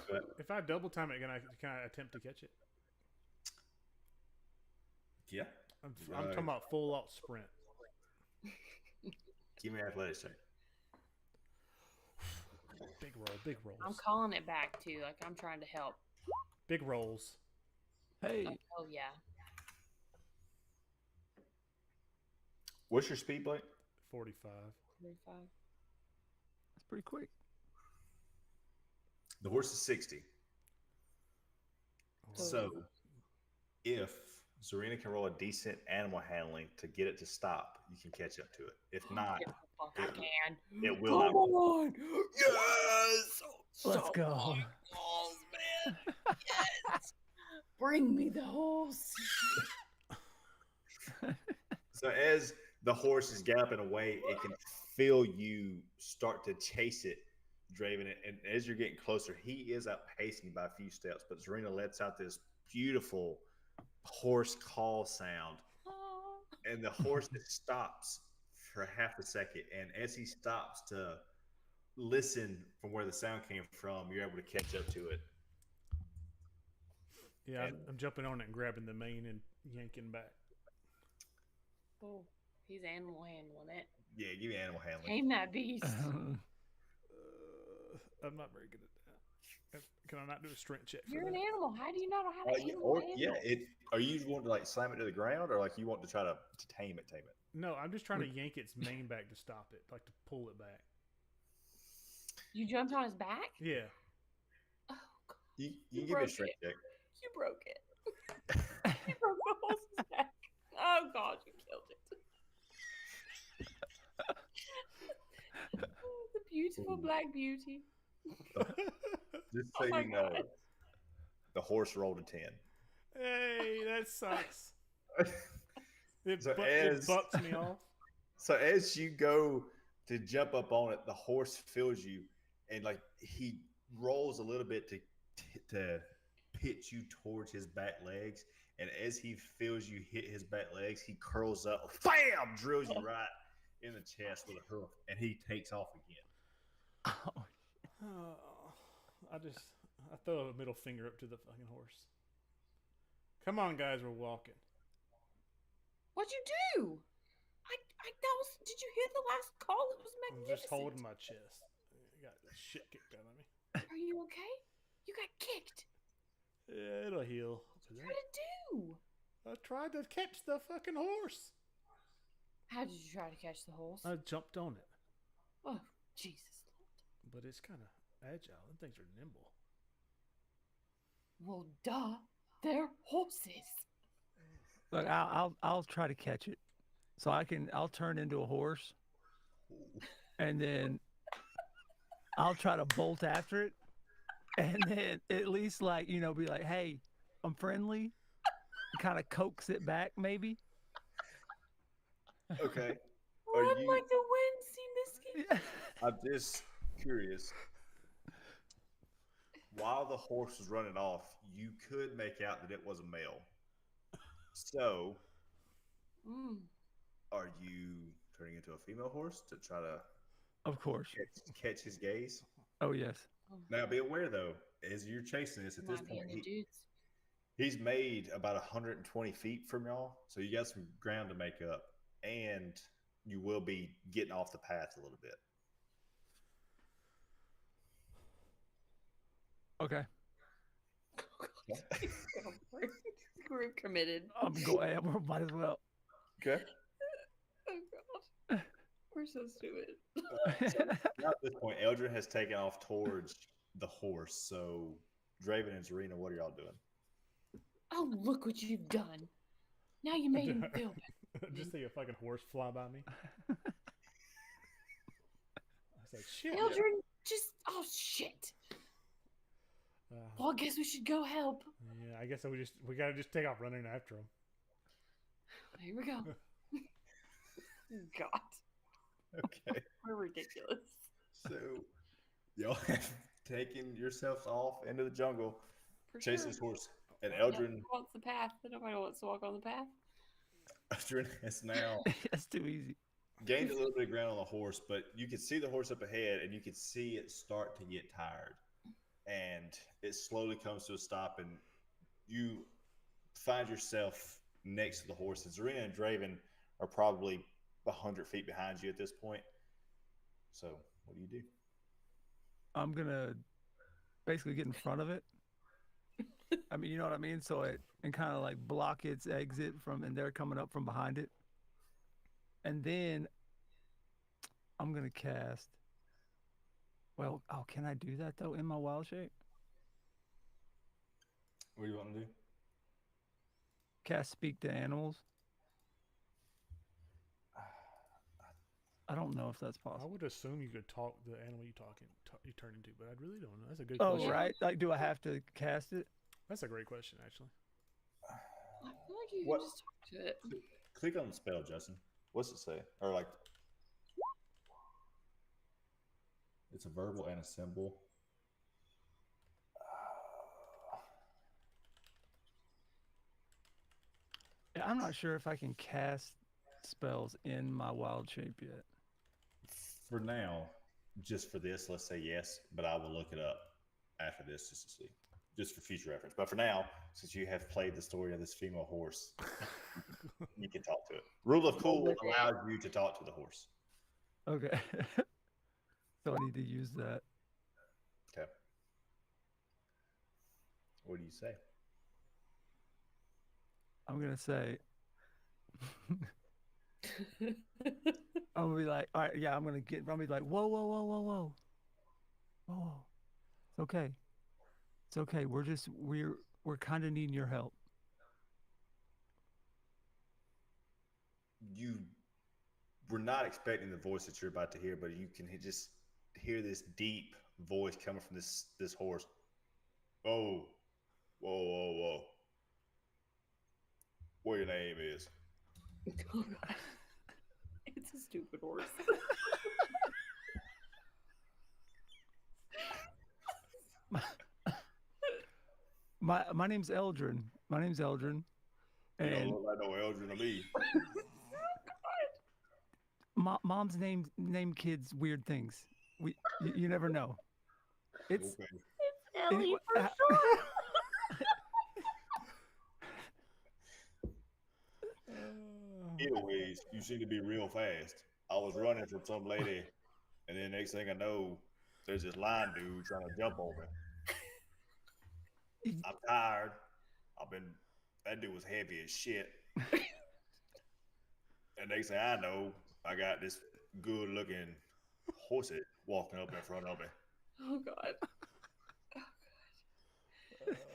But If I double time it, can I attempt to catch it? yeah, I'm talking about full out sprint. give me an athletics check. Big rolls. I'm calling it back too. Like I'm trying to help. Big rolls. Hey, Oh yeah. What's your speed, Blake? 45. 35. that's pretty quick. The horse is 60. Oh. So, if Zarina can roll a decent animal handling to get it to stop, you can catch up to it. If not, Yes, the fuck I can. it will not. Come on. Yes. Let's go. Balls, man. Yes. Bring me the horse. So as the horse is galloping away, it can feel you start to chase it, Draven. And as you're getting closer, he is outpacing you by a few steps. But Zarina lets out this beautiful horse call sound, Oh. and the horse just stops for half a second. And as he stops to listen from where the sound came from, you're able to catch up to it. Yeah, And- I'm jumping on it and grabbing the mane and yanking back. Oh, he's animal handling it. Yeah, give me animal handling. Tame that beast. I'm not very good at that. Can I not do a strength check for You're that? an animal. How do you not know how to Yeah, animal or handle? yeah, are you want to like slam it to the ground, or like you want to try to tame it? No, I'm just trying to yank its mane back to stop it, like to pull it back. You jumped on his back? Yeah. Oh, God. You You can give me a broke strength check. You broke it. You broke the horse's back. Oh, God, you killed it. Oh, the beautiful black beauty. Just Oh so my you know, God. the horse rolled a 10. Hey, that sucks. It, So it bucks me off. So as you go to jump up on it, the horse feels you, and like he rolls a little bit to pitch you towards his back legs. And as he feels you hit his back legs, he curls up, bam, drills you right in the chest with a hoof, and he takes off again. Oh, I throw a middle finger up to the fucking horse. Come on, guys, we're walking. What'd you do? That was. Did you hear the last call? It was I'm magnificent. just holding my chest. I got the shit kicked out of me. Are you okay? You got kicked. Yeah, it'll heal. What did you try to do? I tried to catch the fucking horse. How did you try to catch the horse? I jumped on it. Oh, Jesus Lord. But it's kind of agile. Them things are nimble. Well, duh. They're horses. Look, I'll try to catch it, so I'll turn into a horse, and then I'll try to bolt after it, and then at least be like, hey, I'm friendly, kind of coax it back maybe. Okay. Run like the wind, Seabiscuit. I'm just curious. While the horse was running off, you could make out that it was a male. So, are you turning into a female horse to try to Of course. catch his gaze? Oh yes. Now, be aware though, as you're chasing this at this Might be in point, the dudes. he's made about 120 feet from y'all, so you got some ground to make up, and you will be getting off the path a little bit. Okay. We're committed. I'm going. Might as well. Okay. Oh God. We're so stupid. So now at this point, Eldrin has taken off towards the horse. So, Draven and Zarina, what are y'all doing? Oh, look what you've done. Now you made him feel bad. Just see a fucking horse fly by me. I was like, shit. Eldrin, oh shit. Well, I guess we should go help. Yeah, I guess we gotta just take off running after him. Here we go. God, Okay. we're ridiculous. So, y'all have taken yourselves off into the jungle, For chase sure. this horse, and Nobody Eldrin wants the path. Nobody wants to walk on the path. has now That's too easy. gained a little bit of ground on the horse, but you can see the horse up ahead, and you can see it start to get tired. And it slowly comes to a stop, and you find yourself next to the horse. And Zarina and Draven are probably 100 feet behind you at this point. So, what do you do? I'm gonna basically get in front of it. I mean, you know what I mean? So and kind of block its exit and they're coming up from behind it. And then I'm gonna cast. Well, can I do that though in my wild shape? What do you want to do? Cast Speak to Animals. I don't know if that's I possible. would assume you could talk the animal you turn into, but I really don't know. That's a good Oh, question. right. Do I have to cast it? That's a great question, actually. I feel like you What- can just talk to it. Click on the spell, Justin. What's it say? Or it's a verbal and a symbol. Yeah, I'm not sure if I can cast spells in my wild shape yet. For now, just for this, let's say yes, but I will look it up after this just to see, just for future reference. But for now, since you have played the story of this female horse, you can talk to it. Rule of cool allows you to talk to the horse. Okay. So I need to use that. Okay. What do you say? I'm gonna say. I'm gonna be like, all right, yeah. I'm gonna be like, whoa, whoa, whoa, whoa, whoa, whoa. It's okay. It's okay. We're kind of needing your help. You were not expecting the voice that you're about to hear, but you can just hear this deep voice coming from this horse. Oh, whoa, whoa, whoa. What your name is? Oh, God. It's a stupid horse. My name's Eldrin. My name's Eldrin. You don't And look like no Eldrin to me. mom's name kids weird things. You never know. It's Okay. It's Ellie for uh, sure. Anyways, you seem to be real fast. I was running from some lady, and then next thing I know, there's this line dude trying to jump on me. I'm tired. I've been that dude was heavy as shit. And next thing I know, I got this good looking horse walking up in front of me. Oh God.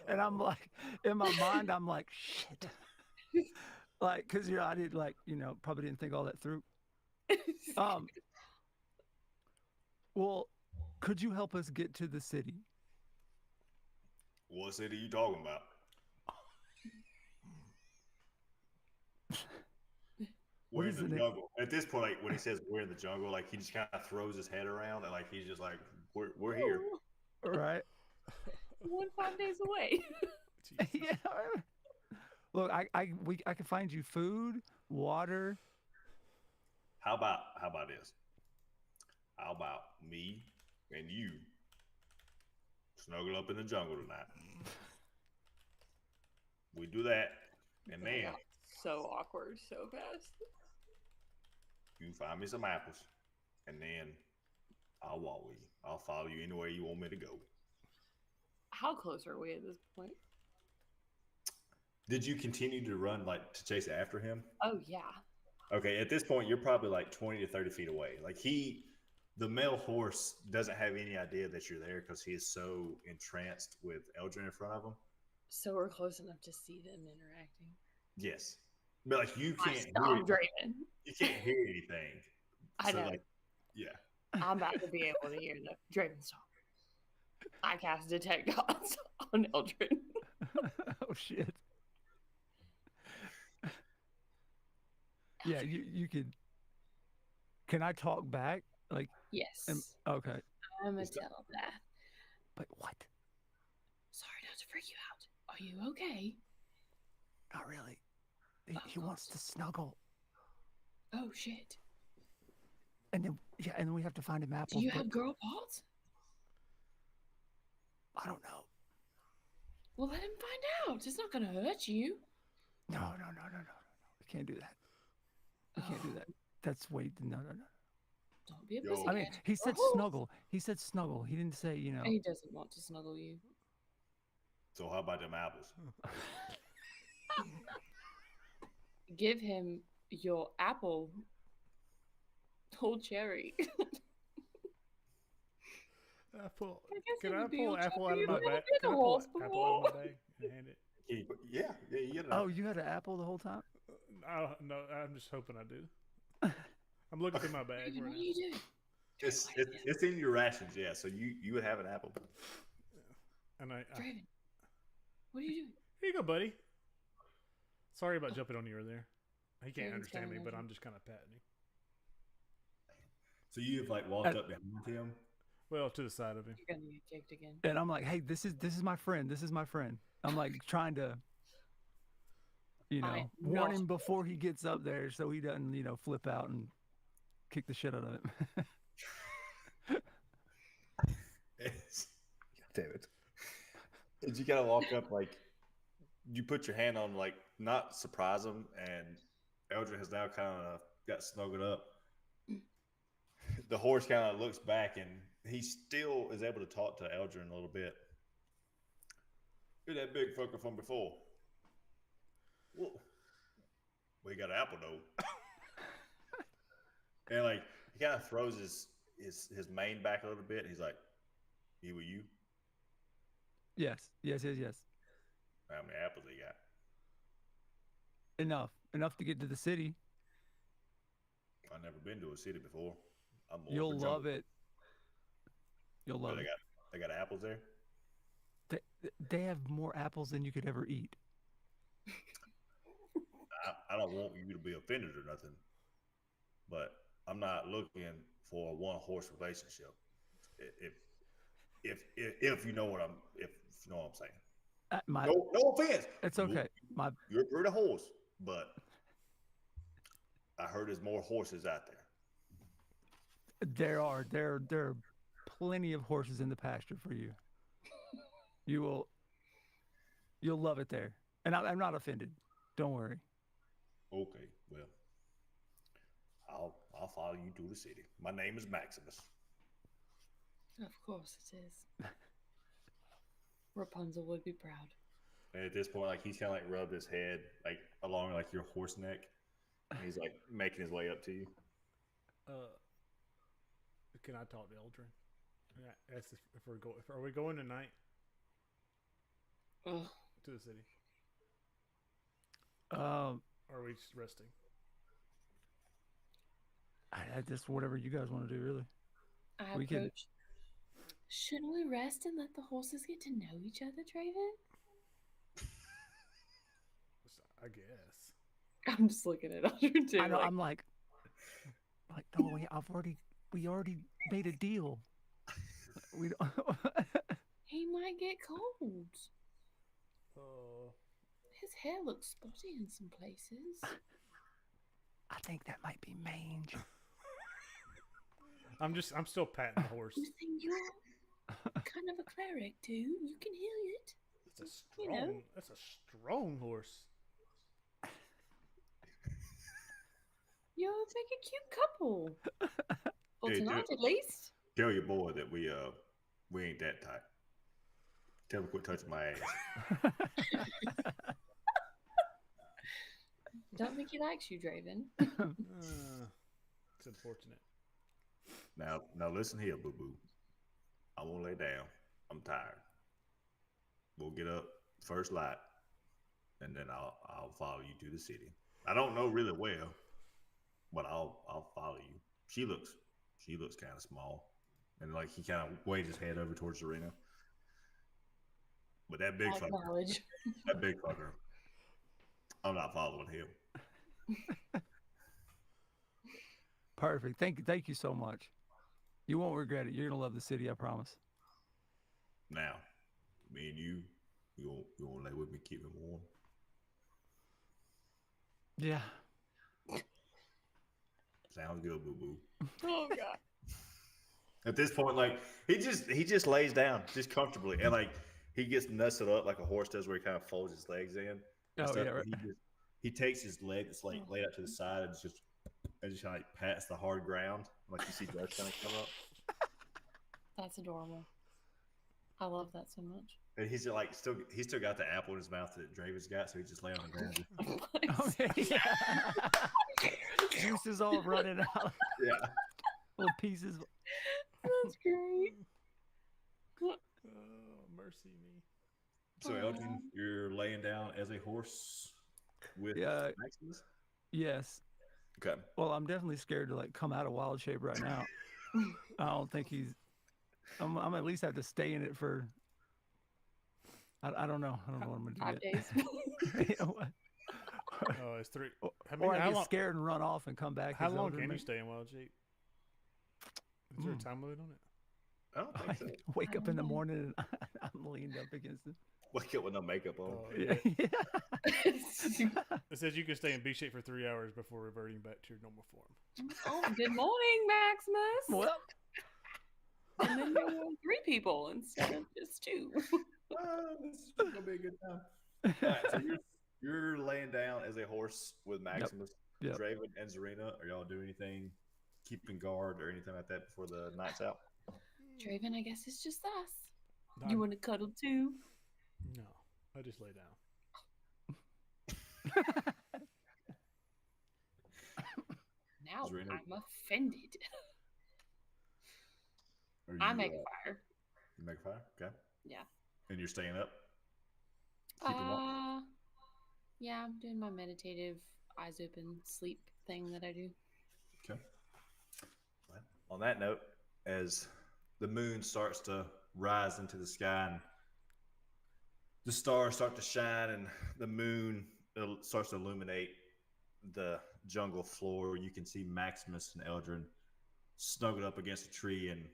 and I'm like, in my mind, I'm like, shit. Like, cause I did probably didn't think all that through. Um, well, could you help us get to the city? What city you talking about? What We're in is the the name? jungle. At this point, like when he says we're in the jungle, like he just kind of throws his head around and like he's just like, we're here. Right? 5 days away. Jesus. Yeah. Look, I can find you food, water. How about this? How about me and you snuggle up in the jungle tonight? We do that, and That then got so awkward so fast. you find me some apples, and then I'll walk with you. I'll follow you anywhere you want me to go. How close are we at this point? Did you continue to run like to chase after him? Oh yeah. Okay, at this point, you're probably like 20 to 30 feet away. Like the male horse doesn't have any idea that you're there because he is so entranced with Eldrin in front of him. So we're close enough to see them interacting. Yes, but like you I can't hear. stopped Draven. You can't hear anything. I know. Like, yeah. I'm about to be able to hear the Draven stop. I cast Detect Dots on Eldrin. Oh shit. Yeah, you could. Can I talk back? Like, Yes. okay. I'm a telepath. But what? Sorry not to freak you out. Are you okay? Not really. He wants to snuggle. Oh shit. And then we have to find him apples. Do you have girl pods? I don't know. Well, let him find out. It's not going to hurt you. No. We can't do that. We can't do that. That's way no. Don't be a pussy. I mean, he said snuggle. He said snuggle. He didn't say, He doesn't want to snuggle you. So how about them apples? Give him your apple. Whole cherry. Apple. I Can I would be pull a apple out of cherry. my I've never bag? been Can I to pull hospital. apple out of my bag and hand it? Yeah, you get it. Oh, you had an apple the whole time? No, I'm just hoping I do. I'm looking through my bag Draven, right what are now. you doing? It's in your rations, yeah. So you would have an apple. And I Draven, what are you doing? here you go, buddy. Sorry about jumping on you there. He can't Draven's understand me, telling but you. I'm just kind of patting him. So you've like walked up behind him. Well, to the side of him. You're gonna get kicked again. And I'm like, hey, this is my friend. This is my friend. I'm like trying to, I'm warn not him before he gets up there so he doesn't, flip out and kick the shit out of him. God damn it! Did you gotta walk up like you put your hand on like not surprise him, and Eldrin has now kind of got snuggled up. The horse kind of looks back, and he still is able to talk to Eldrin a little bit. You're that big fucker from before. Well, we got an apple though. And like he kind of throws his mane back a little bit. He's like, "You were you? Yes. How many apples they got?" Enough to get to the city. I've never been to a city before. I'm more You'll of a love jungle. it. You'll love it. They got apples there. They have more apples than you could ever eat. I don't want you to be offended or nothing, but I'm not looking for a one horse relationship. If you know what I'm saying. No offense. It's okay. You're a pretty horse, but I heard there's more horses out there. There are plenty of horses in the pasture for you. You will. You'll love it there, and I'm not offended. Don't worry. Okay, well, I'll follow you to the city. My name is Maximus. Of course it is. Rapunzel would be proud. And at this point, like he's kind of like rubbed his head like along like your horse neck, and he's like making his way up to you. Uh, can I talk to Eldrin? Ask if we're going. Are we going tonight Ugh. to the city? Um, Or are we just resting? I just whatever you guys want to do, really. I We could- approach. Shouldn't we rest and let the horses get to know each other, Draven? I guess. I'm just looking at Aldrin too. I know. like, I'm like, no, we already made a deal. We don't. he might get cold. Oh, His hair looks spotty in some places. I think that might be mange. I'm still patting the horse. You think you're kind of a cleric too? You can heal it. That's a strong horse. You'll make a cute couple. Well, Hey, tonight at least. Tell your boy that we ain't that tight. Tell him to quit touching my ass. Don't think he likes you, Draven. It's unfortunate. Now listen here, boo boo. I won't lay down. I'm tired. We'll get up first light, and then I'll follow you to the city. I don't know really well, but I'll follow you. She looks kind of small, and like he kind of waves his head over towards Serena. But that big I fucker, I'm not following him. Perfect. Thank you so much. You won't regret it. You're gonna love the city, I promise. Now, me and you gonna lay with me, keep me warm. Yeah. Sounds good, boo boo. Oh god. At this point, like he just lays down just comfortably, and like he gets nestled up like a horse does, where he kind of folds his legs in. Oh, stuff, yeah, right. He takes his leg that's like laid out to the side and just kind of like pats the hard ground, like you see dust kind of come up. That's adorable. I love that so much. And he's like he's still got the apple in his mouth that Draven's got, so he just lay on the ground. Okay. Juice is all running out. Yeah. Little pieces. That's great. Oh, mercy me. So Elgin, you're laying down as a horse with Maximus? Yes. Okay. Well, I'm definitely scared to like come out of wild shape right now. I don't think he's. I'm at least have to stay in it for. I don't know. I don't know what I'm gonna do 5 yet. days. Oh, it's 3. Or I get scared and run off and come back. How as long Eldrin can you May. stay in wild shape? Is there a time limit on it? I don't think so. Wake up in the morning and I'm leaned up against it. Wake up with no makeup on. Oh, Yeah. It says you can stay in B shape for 3 hours before reverting back to your normal form. Oh, good morning, Maximus. Well, And then there were 3 people instead of just 2. This is gonna be a good time. All right, so you're laying down as a horse with Maximus. Yep. Draven and Zarina, are y'all doing anything, keeping guard or anything like that before the night's out? Draven, I guess it's just us. No, You want to cuddle too? No, I just lay down. Now Zarina? I'm offended. Or I you, make a fire. You make a fire? Okay. Yeah. And you're staying up? Keeping watch? Yeah, I'm doing my meditative eyes open sleep thing that I do. Okay. Well, on that note, as the moon starts to rise into the sky and the stars start to shine and the moon starts to illuminate the jungle floor, you can see Maximus and Eldrin snuggled up against a tree, and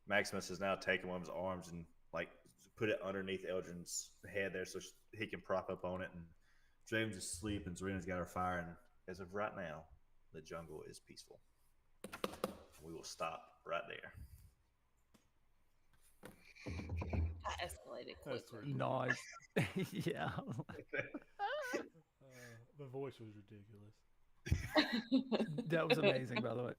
Maximus has now taken one of his arms and like put it underneath Eldrin's head there so he can prop up on it, and James is asleep and Zarina's got her fire, and as of right now, the jungle is peaceful. We will stop right there. That it That's quickly. true. Nice. Yeah. The voice was ridiculous. That was amazing, by the way.